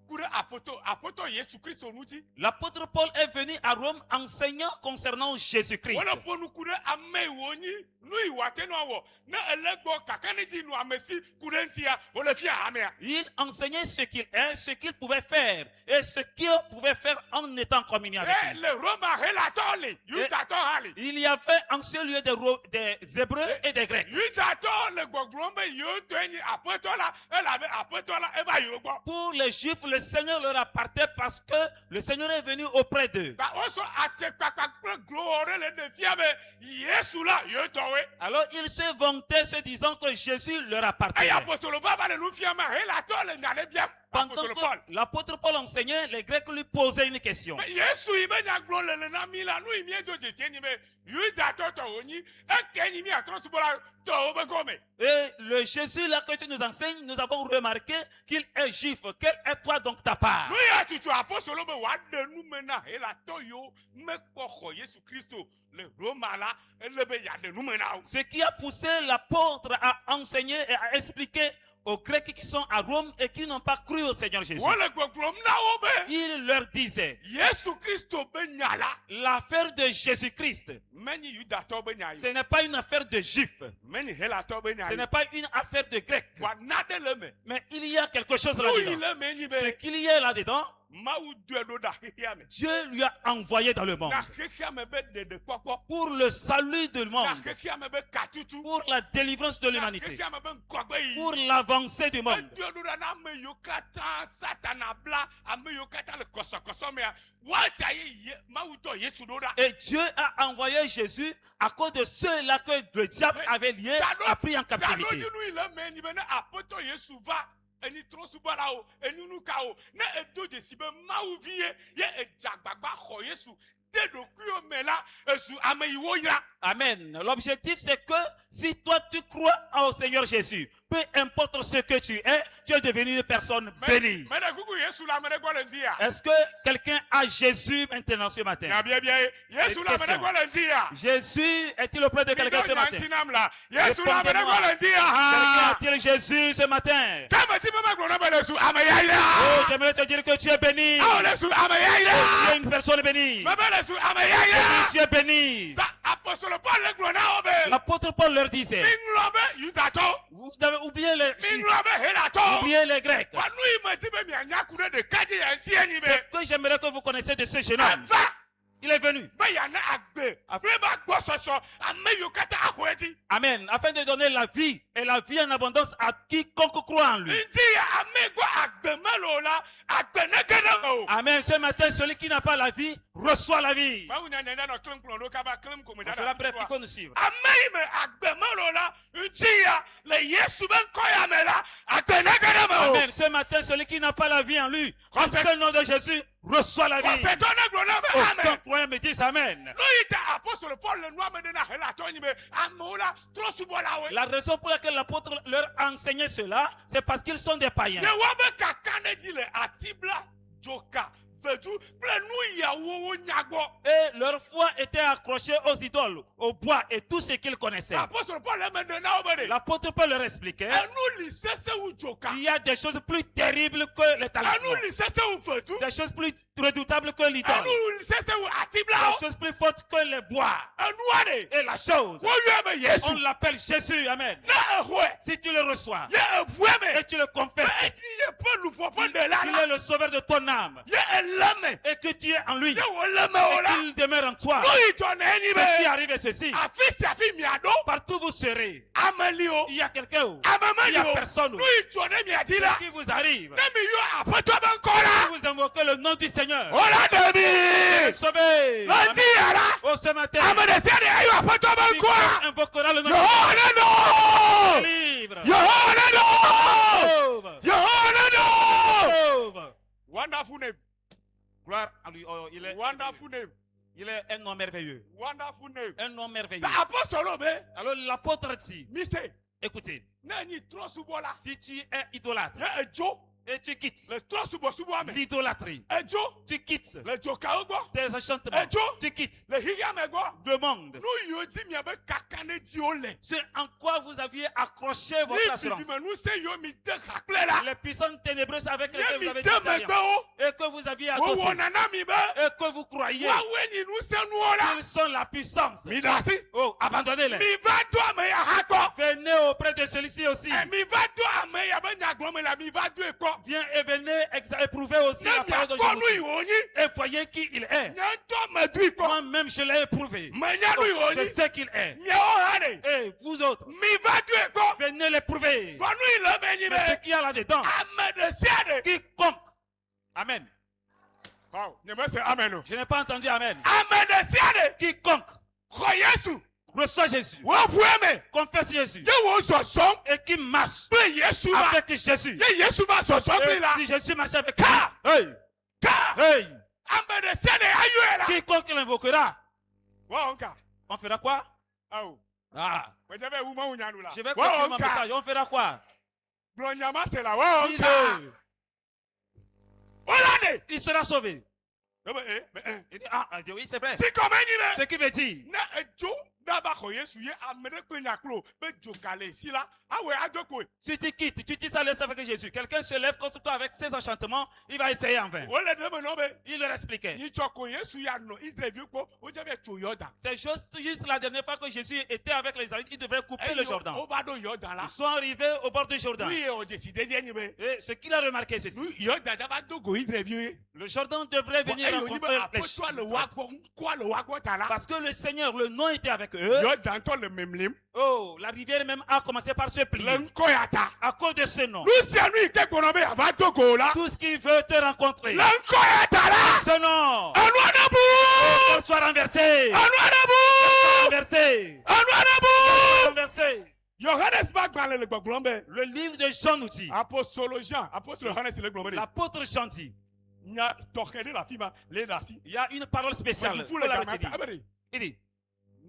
ku ɖe aƒetɔ yesu kristo ŋuti L'apôtre Paul est venu à Rome enseignant concernant Jésus-Christ. wòle ƒo nu ku ɖe ame yi wònyi nu yi wòate nu awɔ ne ele gbɔ kaka ne dzi nu ame si ku ɖe ŋutia wòle fia hamea Il enseignait ce qu'il est, ce qu'il pouvait faire et ce qu'il pouvait faire en étant communié avec e lui. le roma helatɔ li yudatɔ hã li Il y avait en ce lieu des Hébreux et des Grecs. yudatɔ le gbɔgblɔm be yewo tɔe nyi aƒetɔ la elabe aƒetɔ la eva yewo gbɔ Pour les Juifs, le Seigneur leur appartait parce que le Seigneur est venu auprès d'eux. ta wosɔ atekpakpa kple glowo ɖe le ɖe fia be yesu la yewo tɔwoe Alors ils se vantaient se disant que Jésus leur appartenait. eye apostolo va va le nu fiam helatɔ le nya ɖe biam Pendant apostolo paul que l'apôtre Paul enseignait, les Grecs lui posaient une question. be yesu yi be nyagblɔ lele na mi la nu yi miedo dzesie nyi be yudatɔ tɔ wònyi eke nyi miatrɔ subɔla tɔwo be gɔme Et le Jésus là que tu nous enseignes, nous avons remarqué qu'il est juif. Quelle est toi donc ta part? nu ya tutu apostolo be wòaɖe nu me na helatɔ yiwo mekpɔ xɔ yesu kristo le roma la ele be yeaɖe nu me na wo Ce qui a poussé l'apôtre à enseigner et à expliquer aux Grecs qui sont à Rome et qui n'ont pas cru au Seigneur Jésus. wòle gbɔgblɔm na wo be Il leur disait, yesu kristo be nya la l'affaire de Jésus-Christ, menyi yudatɔ be nya ce yi n'est pas une affaire de juifs, menyi helatɔ be nya ce yi n'est pas une affaire de grecs, wòana ɖe le me mais il y a quelque chose nu yi là-dedans. le me nyi Ce be qu'il y a là-dedans, mawu dɔe ɖo ɖa xexea me Dieu lui a envoyé dans le monde na xexea me be ɖeɖekpɔkpɔ pour le salut du na monde, xexea me be katutu pour la délivrance de na l'humanité, xexea me be ŋgɔgbe yi pour l'avancée du monde. edɔe ɖo ɖa na ame yiwo katã satana bla ame yiwo katã le kɔsɔkɔsɔ mea woata ye mawu tɔ yesu ɖo ɖa Et Dieu a envoyé Jésus à cause de ceux-là que le diable avait liés, a pris en captivité. ɖaɖodzi nu yi le me nyi be ne aƒetɔ yesu va eni trɔ subɔla o eni nuka o ne edo dzesi be mawu vie ye edze agbagba xɔ yesu de ɖokuiwo me la esu ame yi wo yra. Amen. L'objectif, c'est que si toi tu crois au Seigneur Jésus, peu importe ce que tu es devenu une personne bénie. Me de kuku Yesu la me de gwa le ndi ya. Est-ce que quelqu'un a Jésus maintenant ce matin? Ya bien bien. Yesu la me de gwa le ndi ya. Jésus est-il auprès de quelqu'un ce matin? Sinam la. Yesu la me de Répondez-moi. gwa le ndi ya. Quelqu'un a-t-il Jésus ce matin? Kama ti mama glo na be Yesu ame ya ira. Oh, j'aimerais te dire que tu es béni. Ah Yesu ame ya ira. Tu es une personne bénie. Me be Yesu ame ya ira. Tu es béni. Ta apostole Paul le glo na obe. L'apôtre Paul leur disait, Minglobe yudato. vous avez oublié les Juifs, Minglobe helato. oublié les Grecs. Wa nu imeti be mi anya kure de kaji ya nti eni be. Que j'aimerais que vous connaissiez de ce jeune homme. Ava. Il est venu. Be ya na agbe. Afle ba gbo soso ame yokata akweti. Amen. Afin de donner la vie et la vie en abondance à quiconque croit en lui. Nti ya ame gbo agbe melo la agbe ne gena o. Amen. Ce matin, celui qui n'a pas la vie reçoit la vie. Ba unya nyanya no klem klondo ka ba klem ko me Pour da. cela, bref, il faut nous suivre. Ame me agbe melo la nti ya le Yesu ben ko ya me la agbe ne gena o. Amen. Ce matin, celui qui n'a pas la vie en lui, en ce nom de Jésus, reçoit la Ko vie. se to na glo na be Aucun amen. croyant me dise Amen. No ita apostole Paul le noa me de na helato ni be amola tro subola we. La raison pour laquelle l'apôtre leur a enseigné cela, c'est parce qu'ils sont des païens. Ye wa be kakane di le atibla joka vedu ple nu ya wo nyagbo. Et leur foi était accrochée aux idoles, au bois et tout ce qu'ils connaissaient. Apostole Paul le me de na obede. L'apôtre Paul leur expliquait, Anu li sese u joka. il y a des choses plus terribles que les talismans, Anu li sese u vedu. des choses plus redoutables que l'idole, Anu li sese u atibla. des choses plus fortes que les bois. Anu ade. Et la chose, Wo yu be on Yesu. l'appelle Jésus. Amen. Na ehwe. Si tu le reçois Ye ebueme. et tu le confesses, Edi ye pe lu popo de la qu'il la. est le sauveur de ton âme Ye eleme. et que tu es en lui Ye wo leme et ola. qu'il demeure en toi. No ito na eni Ce qui be. arrive est ceci. Afisi afi miado. Partout vous serez. Amelio. Il y a quelqu'un où il Amamani y a o. personne où No ito na miadila. qui vous arrive. Nemi yo apoto ben kola. Vous invoquez le nom du Seigneur. Ola debi. Sauvé. Lati ara. Oh, ce matin, Amade sede ayo apoto ben quiconque kola. invoquera le nom Yohana no. du livre. Yohana no. Sauve. Yohana no. Sauve. Wonderful name. Gloire à lui. Oh, il est Wonderful name. Il est un nom merveilleux. Wonderful name. Un nom merveilleux. Ta apostolo be. Alors l'apôtre dit, Mise. écoutez, Na ni tro subola. si tu es idolâtre Ye ejo. et tu quittes Le tro subo subo ame. l'idolâtrie, Ejo. tu quittes Le joka ogbo. tes enchantements, Ejo. tu quittes Le higa megbo. le monde, No yo di mi abe kakane di ole. c'est en quoi vous aviez accroché votre Ni assurance. bibi me nu se yo mi de kakle la. Les puissances ténébreuses avec Ye lesquelles vous mi avez de dit megbe o. et que vous aviez Wo adossé nana mi be. et que vous croyez Wa we ni nu se nu ola. qu'ils sont la puissance. Mi dasi. Oh, abandonnez-les. Mi va do ame ya hako. Venez auprès de celui-ci aussi. Mi va do ame ya be nyagbo me la mi va do eko. Viens et venez éprouver aussi Na la mi parole de akonu Jésus. iwoni. Et voyez qui il est. Nyanto me du iko. Moi-même, je l'ai éprouvé. Me nyanu Oh, iwoni. je sais qu'il est. Nye o hane. Et vous autres, Mi va do eko. venez l'éprouver. Konu ile me nyi Mais ce be. qu'il y a là-dedans, Ame de siade. quiconque. Amen. Wow. Nye me se amen o. Je n'ai pas entendu Amen. Ame de siade. Quiconque Ko Yesu. reçoit Jésus, Wo bueme. confesse Jésus Ye wo sosom. et qui marche Pe Yesu ba. avec Jésus. Ye Yesu ba sosom Et pri la. si Jésus marche avec lui, Ka. hey, Ka. hey, Ame de siade ayo la. quiconque l'invoquera, Wa onka. on fera quoi? Awo. Ah, Wejebe wu ma unyanu la. je vais Wa continuer mon onka. message. On fera quoi? Blonyama c'est la wa onka. Dis-le. Olane. Il sera sauvé. Eh. Il dit, ah, oui, c'est vrai. Si comme ni Ce be. qui veut dire, Na ejo daba ko Yesu ye amere pe nyaklo be jokale si la. Awe adoko. si tu quittes, tu dis ça, laisse avec Jésus. Quelqu'un se lève contre toi avec ses enchantements, il va essayer en vain. Ole de me no be. Il leur expliquait. Ni choko Yesu ya no Israel vi ko o je be to Yordan. C'est juste la dernière fois que Jésus était avec les Israélites, il devrait couper le Jordan. O ba do Yordan la. Ils sont arrivés au bord du Jordan. Oui o décidé di ni be. Et ce qu'il a remarqué, c'est ceci. Nu Yordan daba do go Israel vi. Le Jordan devrait venir rencontrer les Apôtre le wa ko quoi le wa ko ta la. parce que le Seigneur, le nom était avec eux. Yordan to le memlim. Oh, la rivière même a commencé par se plier. Le nko ya ta. À cause de ce nom. Lucien lui ke kono be ava do go la. Tout ce qui veut te rencontrer. Le nko ya ta la. Ce nom. Anwa na bu. Qu'on soit renversé. Anwa na bu. Renversé. Anwa na bu. Renversé. Yohanes ba gba le gbogbon be. Le livre de Jean nous dit. Apostole Jean, apostole Yohanes le gbogbon. L'apôtre Jean dit. nya tɔkɛ de la fi ma le da si. Il y a une parole spéciale. Pour Faut la le gamin retenir. abiri. Il dit,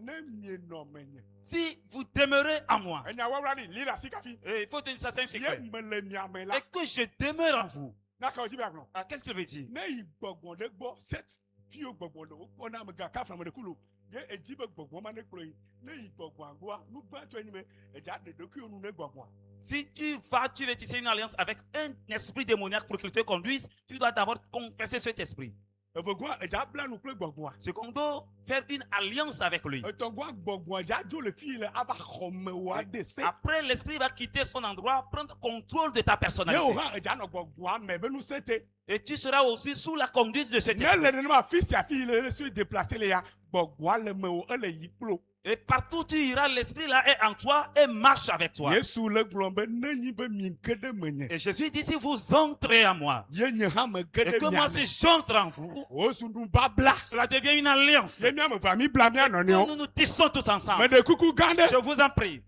Ne mie nɔ mɛ nye. si vous demeurez en moi, Enya wawura ni li la si ka fi. et il faut tenir ça, c'est un Ye secret, me le miame la. et que je demeure en vous. Na ka o ji bi agblɔ. Ah, qu'est-ce qu'il veut dire? Ne yi gbɔgbɔ ɖe gbɔ set fi o gbɔgbɔ le wo kpɔ na me ga kafla me ɖe kulo. Ye edzi be gbɔgbɔ ma ne kplɔ yi. Ne yi gbɔgbɔa gbɔa nu gbãtɔ enyi be edza ɖe ɖokui nu ne gbɔgbɔa. Si tu vas, tu veux tisser une alliance avec un esprit démoniaque pour qu'il te conduise, tu dois d'abord confesser cet esprit. Eve gbɔa edza bla nu kple gbɔgbɔa. C'est qu'on doit faire une alliance avec lui. Etɔ gbɔa gbɔgbɔa dza dzo le fi le ava xɔ me wa de se. Après, l'esprit va quitter son endroit, prendre contrôle de ta Ye o personnalité. hã edza nɔ gbɔgbɔa me be nu se te. Et tu seras aussi sous la conduite de cet Ne esprit. le nenema fi sia fi le se déplacer le ya gbɔgbɔa le me o ele yi kplo. Et partout où tu iras, l'esprit là est en toi et marche avec toi. Yesu le gblɔm be ne nyi be mi ge ɖe menye. Et Jésus dit, si vous entrez en moi, Ye nye hã me ge et ɖe que moi mia si me. j'entre en vous, O su nu babla. cela devient une alliance. Ye mia me va mi bla mia Que nɔnɔewo. nous nous tissons tous Me ensemble. de kuku gã Je ɖe. vous en prie.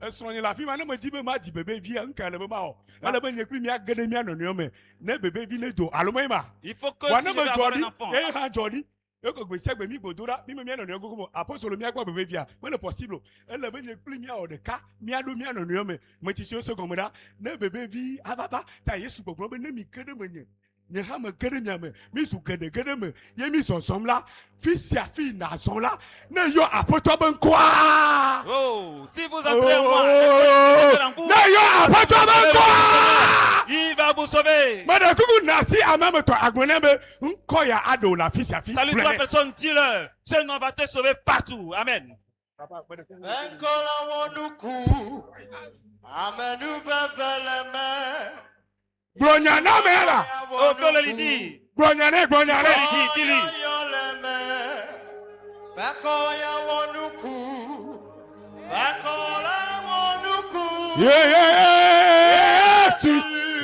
Esrɔ̃nye le afi ma ne me di be ma di bebevia nka le be ma wɔ. Ele be nye kpli mia ge ɖe mia nɔnɔewo me. Ne bebevi ne do alo me ma. Il faut que Wa si ne je me veux avoir un dzɔ enfant, ɖi. Ye hã dzɔ ɖi. Ye ko gbese gbe mi godo ɖa. Mi me mia nɔnɔewo gogo mo. Apostolo mia gbɔ bebevia. Mele possible o. Ele be nye kpli mia wɔ ɖeka. Mia ɖo mia nɔnɔewo me. Me tsitsiwo se gɔme ɖa. Ne bebevi ava va. Ta Yesu gbɔgblɔ be ne mi ge ɖe menye. Nye hã me ge ɖe mia me. Mi zu geɖe ge ɖe me. Ye mi zɔzɔm la. Fi sia fi nazɔ la. Ne yɔ aƒetɔ be ŋkɔa. oh, si vous entrez en moi, et que je demeure en vous, Ne yɔ aƒetɔ be ŋkɔa. il va vous sauver. Me de kuku nasi ame me tɔ agblɔ be ŋkɔ ya aɖo le afi sia fi. Salut trois personnes, dis-leur. Ce nom va te sauver partout. Amen. Enkola wonuku, amenu veveleme. Gblɔnya na me la. Oh, fais le lidi. Gblɔnya ne gblɔnya ne. Dis-lui. Bekoya wonuku, bekola wonuku. Yesu.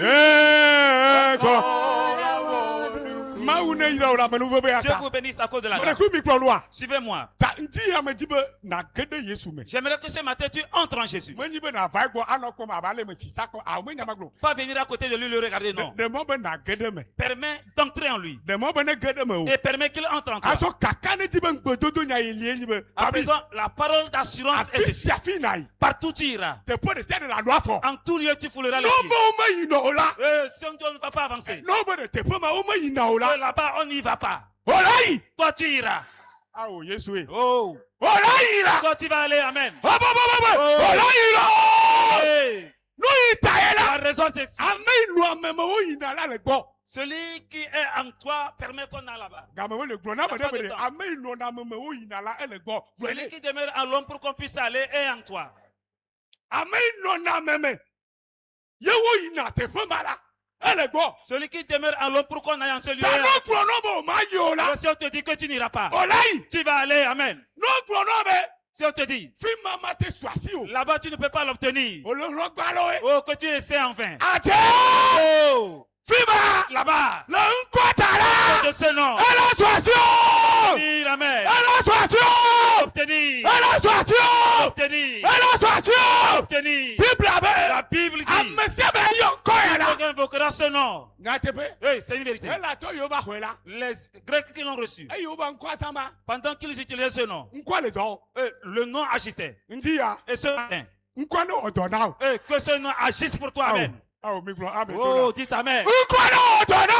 Eko. Bekoya wonuku. Mawu ne yira o la menu veve Dieu ata. vous bénisse à cause de la Me de grâce. kuku mi kplɔ loa. Suivez-moi. Ta nti ya me di be na ge ɖe Yesu me. J'aimerais que ce matin tu entres en Jésus. Me nyi be na va gbɔ anɔ kpɔm aba le me sisa kɔ. Awo me nyama gblɔ. Pas venir à côté de lui le regarder, non. De mɔ be na ge ɖe me. Permets d'entrer en lui. De mɔ be ne ge ɖe me o. Et permets qu'il entre en toi. Azɔ kaka ne di be ŋgbedodo nya yi lie nyi be. À présent, la parole d'assurance est Afi ici. sia fi na yi. Partout tu iras. Te po de sia de la lo afɔ. En tout lieu, tu fouleras les No pieds. me o me yi nɔ o la. Si on ne va pas avancer. No me de teƒe ma o me yi na o la. Là-bas, on n'y va pas. O la yi. Toi, tu iras. Awo Yesu ye. Oh. O la yi la. Toi, tu vas aller. Amen. O la yi la. Hey. No yi ta ye La la. raison, c'est ça. Ame yi nu ame me o yi na la le gbɔ. Celui qui est en toi permet qu'on aille là-bas. Game me le gblɔ na me Y a pas ɖe me de de. temps. Ame yi nu na ame me o yi na la ele gbɔ. Celui qui demeure en l'homme pour qu'on puisse aller est en toi. Ame yi nɔ na ame me. Ye wo yi na teƒe ma la. Ele gbɔ. Celui qui demeure en l'homme pour qu'on aille en celui Ta est no en gblɔ no be o ma yi o la. Si on te dit que tu n'iras pas, O la yi. tu vas aller. Amen. No gblɔ no be. Si on te dit, Fi ma ma te su asi o. là-bas, tu ne peux pas l'obtenir. O le lɔ gbalo ye. Oh, que tu essaies en vain. Ate. Oh, Fi ma. là-bas, Le ŋkɔ ta la. de ce nom. Elle su asi o. Obtenir, amen. Elle su asi o. Obtenir. Elle su asi o. Obtenir. Elle su asi o. Obtenir. Bible La abe. Bible dit, Ame sia be yɔ ŋkɔ ye la. quiconque invoquera ce nom. Nga teƒe. Oui, c'est une vérité. Elle a tɔ yewo va xɔe la. Les Grecs qui l'ont reçu, Eye wo va ŋkɔ sama. pendant qu'ils utilisaient ce nom, Ŋkɔ le dɔn. le nom agissait. Nti ya. Et ce matin, Ŋkɔ ne wɔ dɔ na o. que ce nom agisse pour toi, amen. Awo mi gblɔ ame Oh, to dis amen. la. Ŋkɔ ne wɔ dɔ na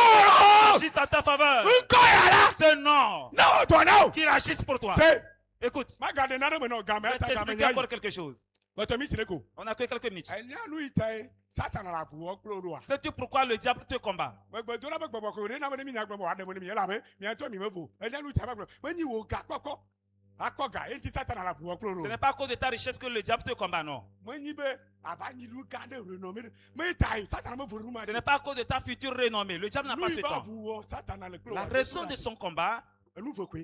o. Agisse à ta faveur. Ŋkɔ ya la. Ce nom Ne wɔ dɔ na o. qu'il agisse pour toi. Se. Écoute, Ma gade na ne me nɔ game je vais ata game t'expliquer nya encore yi. quelque chose. Wɔtɔ mi sire ko. On a que quelques minutes. Ɛnya nu yi ta ye. Satan la fu wɔ kplo do wa. Sais-tu pourquoi le diable te combat? Gbɛgbɛ la be gbɔgbɔ ko ne na me ne mi nya gbɔgbɔ wa de mo ne mi yɛ la me. Mi atɔ mi me fo. Ɛnya nu yi ta ba gbɔ. Me nyi wo ga kpɔkɔ. Akɔ ga eti Satan la fu wɔ kplo Ce do. n'est pas à cause de ta richesse que le diable te combat, non. Me nyi be aba nyi lu ga de re no me. Me ta yi Satan me fu ru ma. Ce n'est pas à cause de ta future renommée. Le diable n'a pas ce Lui va temps. fu wɔ Satan le kplo. La raison de son combat, Enu fo koe.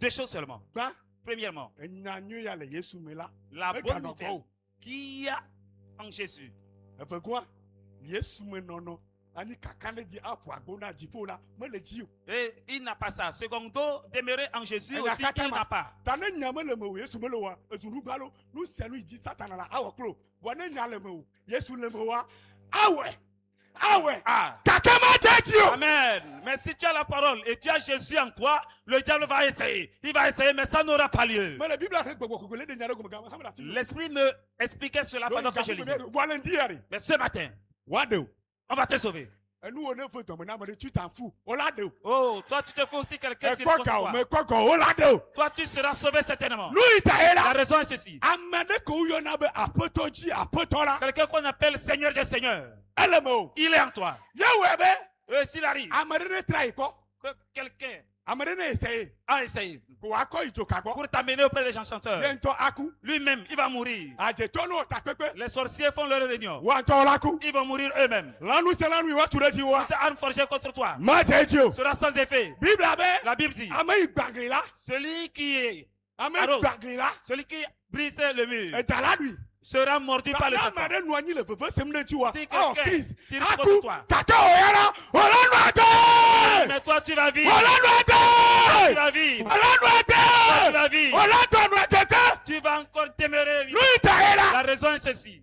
deux choses seulement. Gba. Premièrement, Enya nyo ya le Yesu me la. la Me bonne ga nɔ nouvelle kɔ o. qu'il y a en Jésus. Efe goa. Yesu me nɔnɔ. Ani kaka ne di aƒo agbo na dziƒo la. Me le dzi o. Et il n'a pas ça. Secondo, demeurer en Jésus Et la aussi, katama. il n'a pas. Ta ne nya me le me o. Yesu me le wa. Ezu nu gbalo. Nu se nu yi dzi Satan la awɔ kplo. Wa ne nya le me o. Yesu le me wa. Awɔe. Ah ouais. Ah. Kakama Tchètio. Amen. Mais si tu as la parole et tu as Jésus en toi, le diable va essayer. Il va essayer, mais ça n'aura pas lieu. Mais la Bible a fait beaucoup de gens. L'Esprit me expliquait cela pendant que je lisais. Mais ce matin, on va te sauver. Et nous, on est foutu, tu t'en fous. Oh, toi, tu te fous aussi quelqu'un sur toi. Mais quoi, Toi, tu seras sauvé certainement. lui, La raison est ceci. Quelqu'un qu'on appelle Seigneur des Seigneurs. Il est en toi. Et s'il arrive que quelqu'un a essayé pour t'amener auprès des gens chanteurs, lui-même, il va mourir. Les sorciers font leur réunion. Ils vont mourir eux-mêmes. Toute arme forgée contre toi sera sans effet. La Bible dit, celui qui arrose, celui qui brise le mur sera mordu par le Satan. Si quelqu'un s'irrite contre toi, mais toi tu vas vivre. Tu vas vivre. Tu vas vivre. Tu vas encore demeurer. La raison est ceci.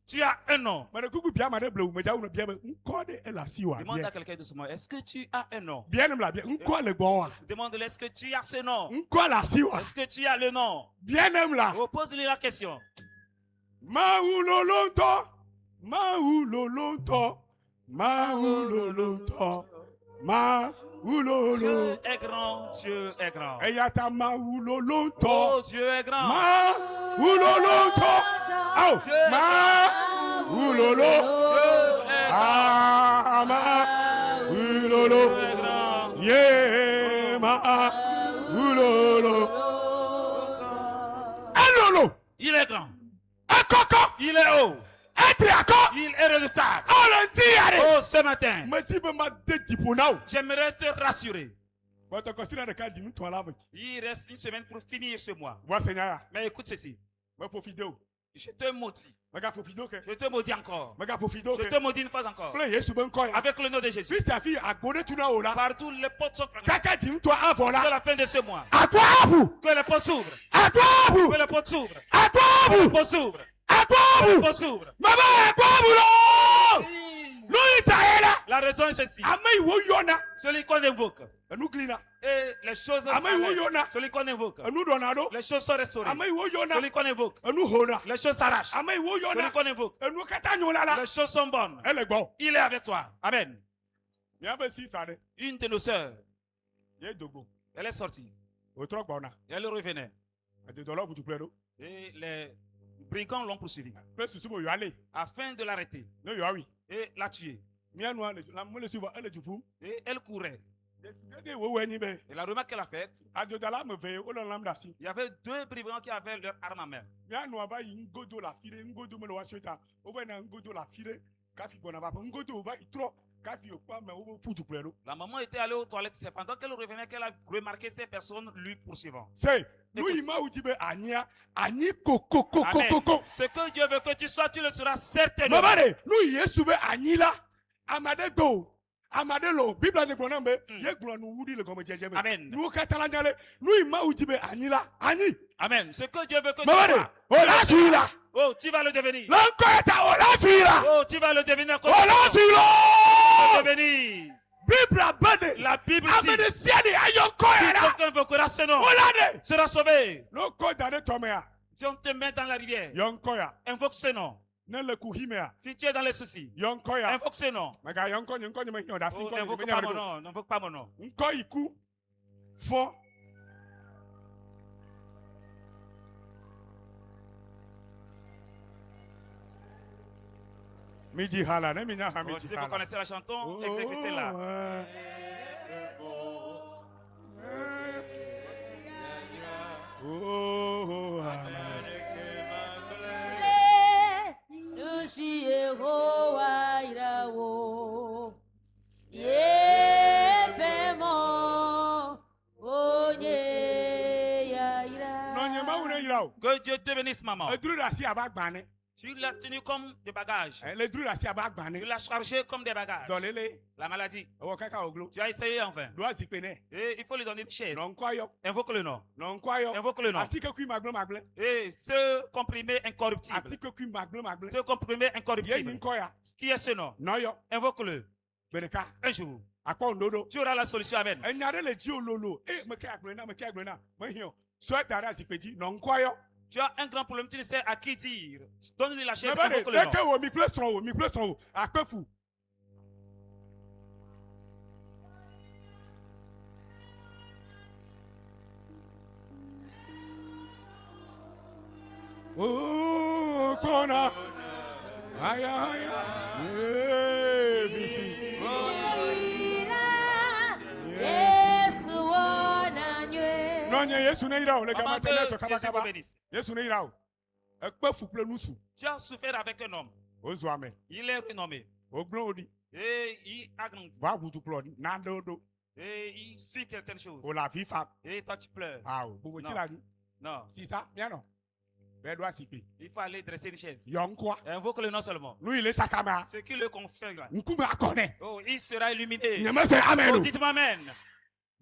Tu as un nom. Demande à quelqu'un doucement, est-ce que tu as un nom? Demande-le, est-ce que tu as ce nom? Est-ce que tu as le nom? Pose-lui la question. Dieu est grand, Dieu est grand. Oh, Dieu est grand. Il est grand. Il est haut. Il est redoutable. Oh, ce matin, j'aimerais te rassurer. Il reste une semaine pour finir ce mois. Mais écoute ceci. Je te maudis. Je te maudis encore. Je te maudis une fois encore. Avec le nom de Jésus. Partout les portes sont fermées. Jusqu'à la fin de ce mois. Que les portes s'ouvrent. Que les portes s'ouvrent. Que les portes s'ouvrent. Que les portes s'ouvrent. La raison est ceci. Celui qu'on invoque. Et les choses s'arrêtent. Celui qu'on invoque. Les choses sont restaurées. Celui qu'on invoque. Les choses s'arrachent. Celui qu'on invoque. Les choses sont bonnes. Il est avec toi. Amen. Une de nos sœurs, elle est sortie. Elle revenait. Et les brigands l'ont poursuivi afin de l'arrêter et la tuer. Et elle courait. Et la remarque qu'elle a faite, il y avait deux brigands qui avaient leur arme en main. La maman était allée aux toilettes. C'est pendant qu'elle revenait qu'elle a remarqué ces personnes lui poursuivant. Amen. Ce que Dieu veut que tu sois, tu le seras certainement. Amadelo, Bible de Bonambe, Amen. Amen. Ce que Dieu veut que tu sois. Oh, tu vas le devenir. Oh, tu vas le devenir. La Bible dit, si quelqu'un invoquera ce nom, sera sauvé. Si on te met dans la rivière, invoque ce nom. Si tu es dans les soucis, invoque ce nom. Oh, n'invoque pas mon nom. N'invoque pas mon nom. Oh, si vous connaissez la chanson, exécutez-la. Que Dieu te bénisse, maman. Tu l'as tenu comme des bagages. Le dru la si aba gbane. Tu l'as chargé comme des bagages. Dɔlele. La maladie. Ɔwɔ kaka oglo. Tu as essayé enfin. Doa zikpe nɛ. Et il faut lui donner une chaise. Nɔnkɔyɔ. Invoque le nom. Nɔnkɔyɔ. Invoque le nom. Atike kui magble magble. Et ce comprimé incorruptible. Atike kui magble magble. Ce comprimé Yɛ incorruptible. ni nkɔya. Qui est ce nom? Nɔyɔ. Invoque-le. Gbɛdɛka. Un jour. Akpɔ ndodo. Tu auras la solution. Amen. Ɛnya de le dzi ololo. Meke agblena meke agblena. Mehiã. Sɔ da ɖe zikpe dzi. Nɔnkɔyɔ. Tu as un grand problème, tu ne sais à qui dire. Donne-lui la chaise, Mɛ bɛ invoque de le nom. deke wo mi kple srɔ̃ wo mi kple srɔ̃ wo. Akpe fu. Oh, kona. Aya aya. Bisi. Yesu wona nywe. Nɔnye Yesu ne yira o le Maman, gama que tɛ ne sɔ Jésus kaba vous kaba. bénisse. Yesu ne yira o. Ekpe fu kple nusu. Tu as souffert avec un homme. O zu ame. Il est renommé. O gblẽ wo ɖi. Et il a grandi. Va ʋutu kplɔ nane ɖo. Et il suit quelque chose. O le avi fam. Et toi, tu pleures. Awo gbogbo tsi la nyi. Non. Sisa mianɔ. Bɛɛ do asikpe. Il faut aller dresser une chaise. Yɔ ŋkua. Invoque le nom seulement. Nu yi le tsakama. Ce qui le confère. là. Ŋkume akɔnɛ. Oh, il sera illuminé. Nyɛmɛ sɛ amen Oh, o. dites-moi amen.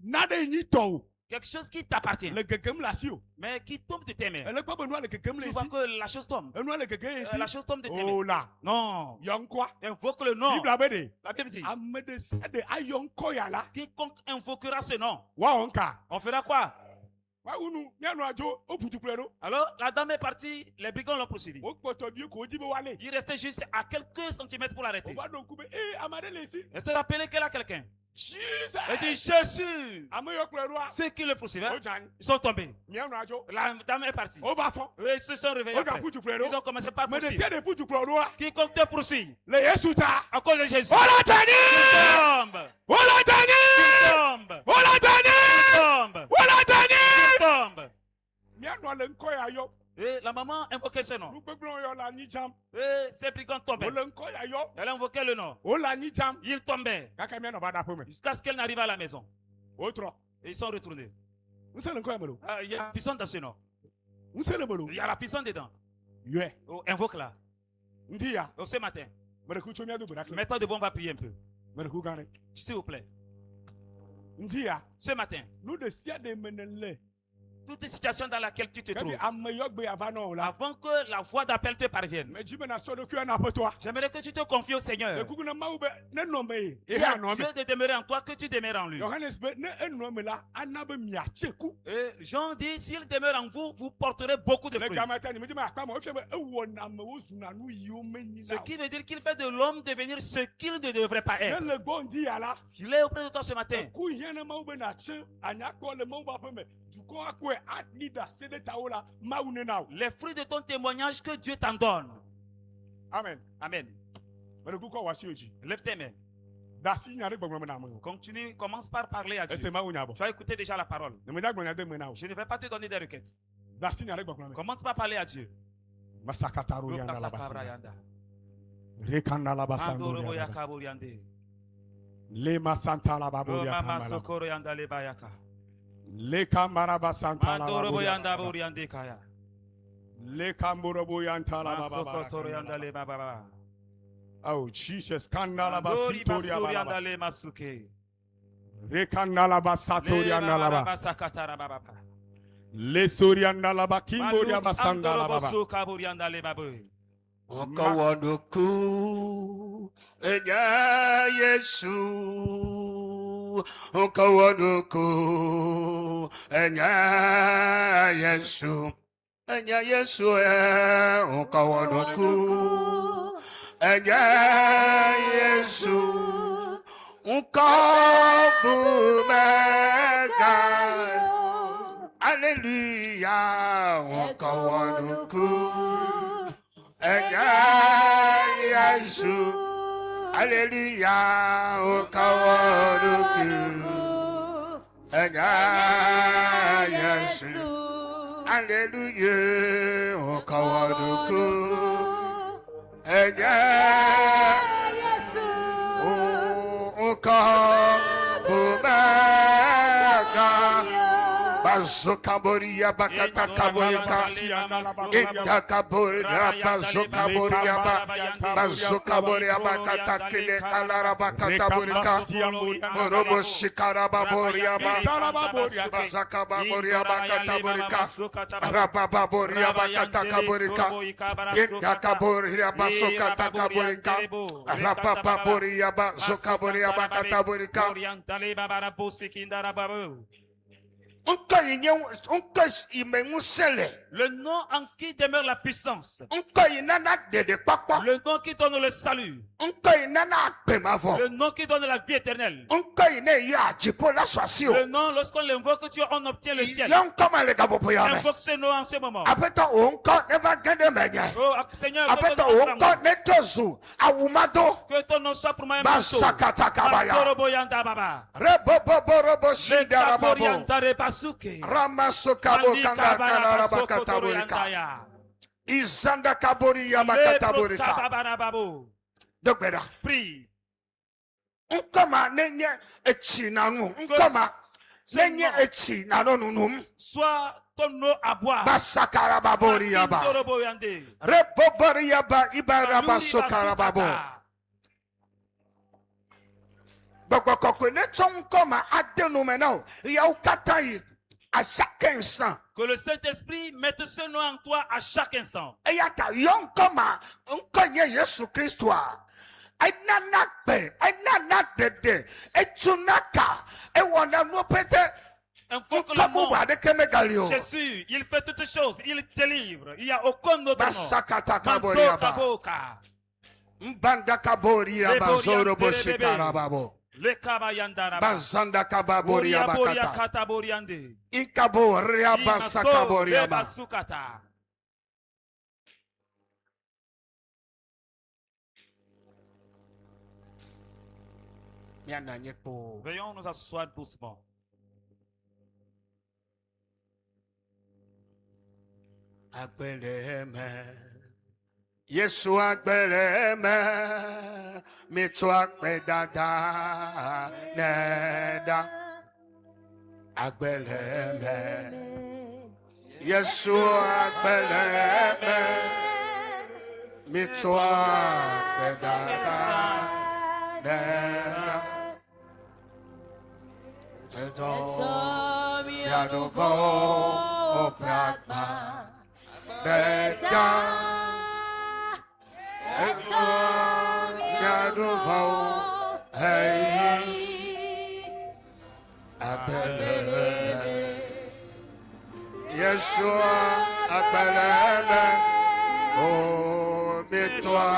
Nane nyi tɔ o. Quelque chose qui t'appartient. Le gegem la si o. Mais qui tombe de tes mains. Ele gbɔ be nua le gegem le Tu vois esi. que la chose tombe. Enua le gegem ye La si. chose tombe de tes O mains. la. Non. Yɔ ŋkua. Invoque le nom. Bibla be de. La Bible dit. Ame de sia de ayɔ ŋkɔ ya la. Quiconque invoquera ce nom. Wa o nka. On fera quoi? Wa unu mianu adzo o butu kple ɖo. Alors, la dame est partie. Les brigands l'ont poursuivi. O kpɔtɔ bi ko o di be wale. Il restait juste à quelques centimètres pour O l'arrêter. va dɔn kube ame aɖe le esi. Elle s'est rappelé qu'elle a quelqu'un. Jesus. Elle dit Jésus. Ame yɔ kple ɖoa. Ceux qui le poursuivaient, O dza anyi. ils sont tombés. Mianu adzo. La dame est partie. O va fɔ. Eux, ils se sont réveillés. O ga après. butu kple Ils ɖo. ont commencé par Me de poursuivre. sia de butu kple ɖoa. Quiconque te poursuit Le Yesu ta. à cause de Jésus. O la dza Tu anyi. tombes. O la dza anyi. Tombe. O la dza anyi. Tombe. O la dza anyi. Tombe. Mianɔ le ŋkɔ ya yɔ. Et la maman invoquait ce nom. Nugbegblẽ yɔ le anyi dzam. Et ces brigands O tombaient. le ŋkɔ ya yɔ. Elle invoquait le nom. O le anyi dzam. Ils tombaient Kaka mianɔ va ɖaƒe me. jusqu'à ce qu'elle n'arrive à la maison. O trɔ. Et ils sont retournés. Ŋusẽ le ŋkɔ ya me ɖo. Il y a la puissance dans ce nom. Ŋusẽ le me ɖo. Il y a la puissance dedans. Yɔe. Oh, invoque-la. Ŋdi ya. Oh, ce matin, Me ɖe ku tso miado gbe ɖa kle. mets-toi debout, on va prier un peu. Me ɖe ku gã ɖe. S'il vous plaît. Ŋdi ya. Ce matin, Nu ɖe sia ɖe me ne le. toute situation dans laquelle tu te Ke trouves, ɖe ame yɔ gbe ava nɔ o la. avant que la voix d'appel te parvienne, Me dzi be na sɔ ɖokui na aƒetɔa. j'aimerais que tu te confies au Seigneur. Le kuku na Mawu be ne nɔ me ye. Et Ehe à anɔ me. Dieu de demeurer en toi, que tu demeures en lui. Yohanes be ne enɔ me la ana be miatse ku. Et Jean dit, s'il demeure en vous, vous porterez beaucoup de Le fruits. gama ta ni me dzi me akpa me efia be ewɔ na amewo zuna nu yiwo menyi Ce na o. qui veut dire qu'il fait de l'homme devenir ce qu'il ne devrait pas être. Ne le gbɔ ŋdi ya la. Il est auprès de toi ce matin. Ku hiã ne Mawu be na tse anyakpɔ le Mawu ƒe aƒe me. Dukɔ akɔe aɖi ɖe ase ɖe tawo la. Mawu ne na o. Les fruits de ton témoignage que Dieu t'en donne. Amen. Amen. Me ɖe ku kɔ wɔ asi o dzi. Lève tes mains. Da asi nya ɖe gbɔgblɔm na ame o. Continue, commence par parler à Dieu. Ese Mawu nya bɔ. Tu as écouté déjà la parole. Ne me dza gblɔ nya de me na o. Je ne vais pas te donner des requêtes. Da asi nya ɖe gbɔgblɔm me. Commence par parler à Dieu. Masakataro yanda la Sakabra basi. yanda. Rekanda la basando Andorobo yanda. yakabo yande. Le masanta la babo Oh, ya mama kamala. sokoro yanda le bayaka. Le kamara basanta la Andorobo babo yanda ya. bori yande kaya. Le kamborobo yanta la baba. Masokotoro yanda le baba. Oh Jesus, kanda la Andori basito ya basuri yanda baba. le masuke. Rekanda la basato Le yanda la baba baba. basakatara baba. Le sorianda la bakimbo ya basanda la baba. Andorobo sokabori yanda le baba. Okawanuku enya Yesu Okawanuku enya Yesu Okawanuku enya Yesu Ukabumega Hallelujah Okawanuku Yesu, Hallelujah, O Kawaruku. Yesu, Hallelujah, O Kawaruku. Yesu, O Kabumega, Bazokaboria bakata kaborika. Ita kaboria bazokaboria ba. Bazokaboria bakata kile kalara bakata borika. Morobo shikaraba boria ba. Bazakaba boria bakata borika. Rababa boria bakata kaborika. Ita kaboria basokata kaborika. Rababa boria bazokaboria bakata borika. Le nom en qui demeure la puissance. Le nom qui donne le salut. Le nom qui donne la vie éternelle. Le nom, lorsqu'on l'invoque, on obtient le ciel. Invoque ce nom en ce moment. Oh, Seigneur, que ton nom soit pour moi un manteau. Ramasokabo kanda kala bakata borika. Izanda kabori yamakata borika. Dokbera. Prie. Nkoma nenye echi nanu. Nkoma nenye echi nanonunum. Soit ton eau à boire. Basakara babori yaba. Rebobori yaba ibara basokara babo. À chaque instant. Que le Saint-Esprit mette ce nom en toi à chaque instant. Et y a ta yon koma unkonye Yesu Kristo a. Ai nanakbe, ai nanadede, e tunaka, e wana no pete. Invoque le nom. Jésus, il fait toutes choses, il délivre. Il n'y a aucun autre nom. Mbanda kaboria bazoro boshikara babo. Le kabayandara. Bazanda kababoria bakata. Kataboriande. Ikaboria basakaboria basukata. Veuillons nous asseoir doucement. Yesu agbeleme mitu agbedada neda agbeleme Yesu agbeleme mitu agbedada neda edo yanuvo opratma neda Yeshua appelez-le, oh, mais toi,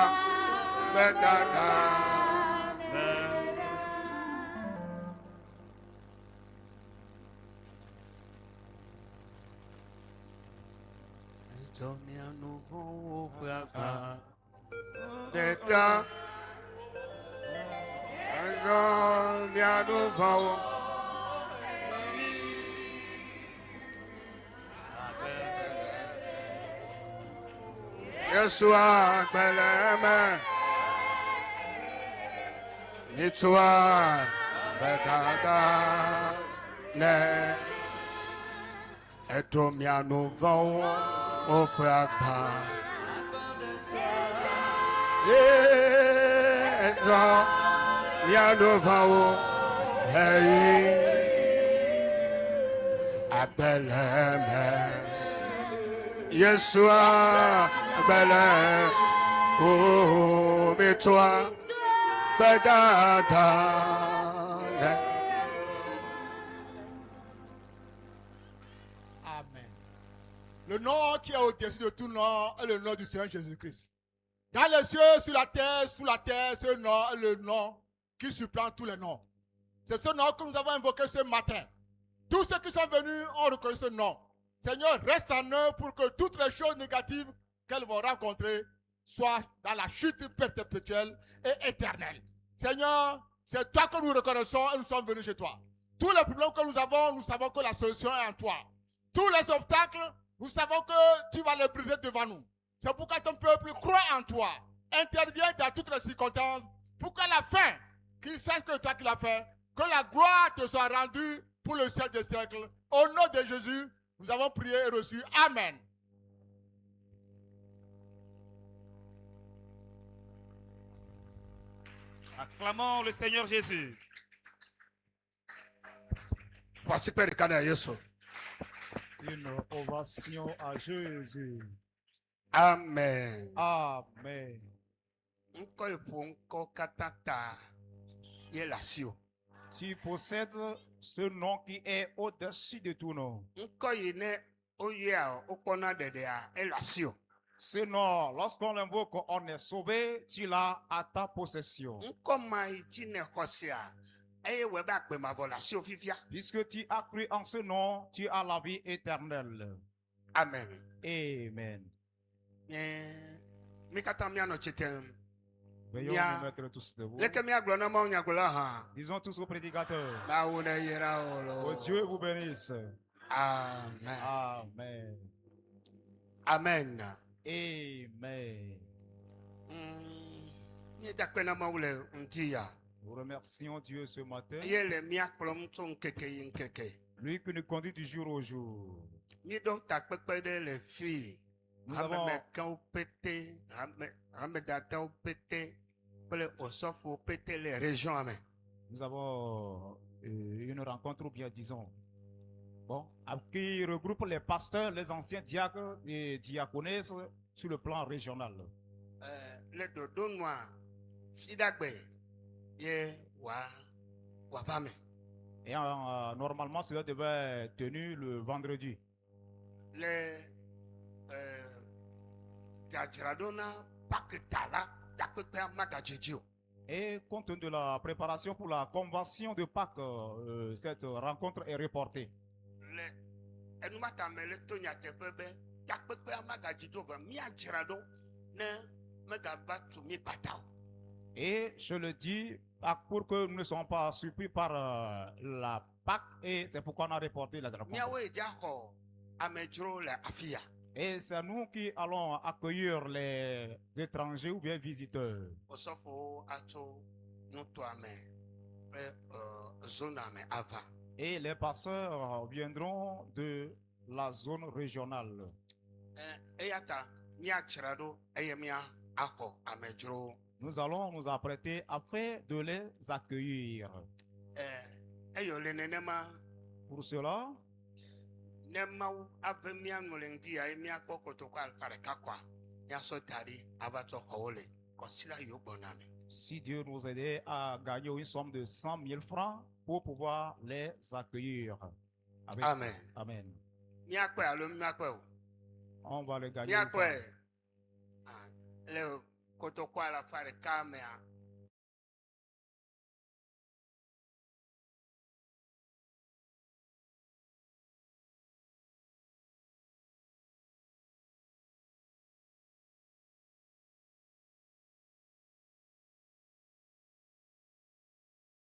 Yeshua appelez-le, et toi, Bedada, ne, et toi, mia nouveau, au Pragma. Et toi, mia nouveau, hey, appelez-le. Yeshua, appelez-le, oh, mais toi, Amen. Le nom qui est au-dessus de tout nom est le nom du Seigneur Jésus-Christ. Dans les cieux, sur la terre, sous la terre, ce nom est le nom qui supplante tous les noms. C'est ce nom que nous avons invoqué ce matin. Tous ceux qui sont venus ont reconnu ce nom. Seigneur, reste en eux pour que toutes les choses négatives qu'elles vont rencontrer soient dans la chute perpétuelle et éternelle. Seigneur, c'est toi que nous reconnaissons et nous sommes venus chez toi. Tous les problèmes que nous avons, nous savons que la solution est en toi. Tous les obstacles, nous savons que tu vas les briser devant nous. C'est pourquoi ton peuple croit en toi. Interviens dans toutes les circonstances pour qu'à la fin, qu'il sache que toi qui l'as fait, que la gloire te soit rendue pour le siècle des siècles. Au nom de Jésus, nous avons prié et reçu. Amen. Acclamons le Seigneur Jésus. Voici Père Kana Yesu. Une ovation à Jésus. Amen. Amen. Nkɔ eƒo ŋkɔ katã ta ye le asiwò. Tu possèdes ce nom qui est au-dessus de tout nom. Ŋkɔ yi ne oyea wokpɔna ɖeɖea ele asiwò. Ce nom, lorsqu'on l'invoque, on est sauvé, tu l'as à ta possession. Ŋkɔ ma yi dzi ne xɔsia eye wòe be agbemavɔ le asiwò fifia. Puisque tu as cru en ce nom, tu as la vie éternelle. Amen. Amen. Mi katã mianɔ tsitre. Veuillons Mia- nous mettre tous debout. Leke miagblɔ na Mawu nyagblɔla hã. Disons tous au prédicateur. Mawu ne yera wo Que lo. Dieu vous bénisse. Amen. Amen. Amen. Amen. Mi dakpe na Mawu le ŋdi ya. Nous remercions Dieu ce matin. Ye le miakplɔm tso ŋkeke yi ŋkeke. Lui qui nous conduit du jour au jour. Mi ɖo takpekpe ɖe le fi. Nous avons, Hamemegãwo pété, hamedadawo pété, kple osɔfowo pété le région me. nous avons une rencontre, ou bien disons, bon, qui regroupe les pasteurs, les anciens diacres et diaconesses sur le plan régional. Le dodonua fidagbe ye wa va me. Et normalement, cela devait être tenu le vendredi. Le dzadzraɖona paketa la takpekpea magadzidzi o. Et compte tenu de la préparation pour la convention de Pâques, cette rencontre est reportée. Le enumata me le to nyateƒe be takpekpea magadzidzi o vɔ miadzra ɖo ne megava tu mi kpata o. Et je le dis pour que nous ne soyons pas surpris par la Pâques, et c'est pourquoi on a reporté la rencontre. Miawoe dza xɔ amedzro le afi ya. Et c'est nous qui allons accueillir les étrangers ou bien visiteurs. Osɔfowo atso nutoa me kple zona me ava. Et les pasteurs viendront de la zone régionale. Eya ta miadzra ɖo eye miaxɔ amedzrowo. Nous allons nous apprêter afin de les accueillir. Eyo le nenema Pour cela, ne Mawu ave mianɔ le ŋdi ya ye miakpɔ kotoku alfa ɖeka koa miasɔ da ɖi ava tsɔ xɔwo le kɔsila yiwo gbɔna me. si Dieu nous aidait à gagner une somme de 100 000 francs pour pouvoir les accueillir. Avec- Amen. Amen. Miakpɔe alo miakpɔe o. On va les gagner. ou pas. Miakpɔe le kotoku alfa ɖeka mea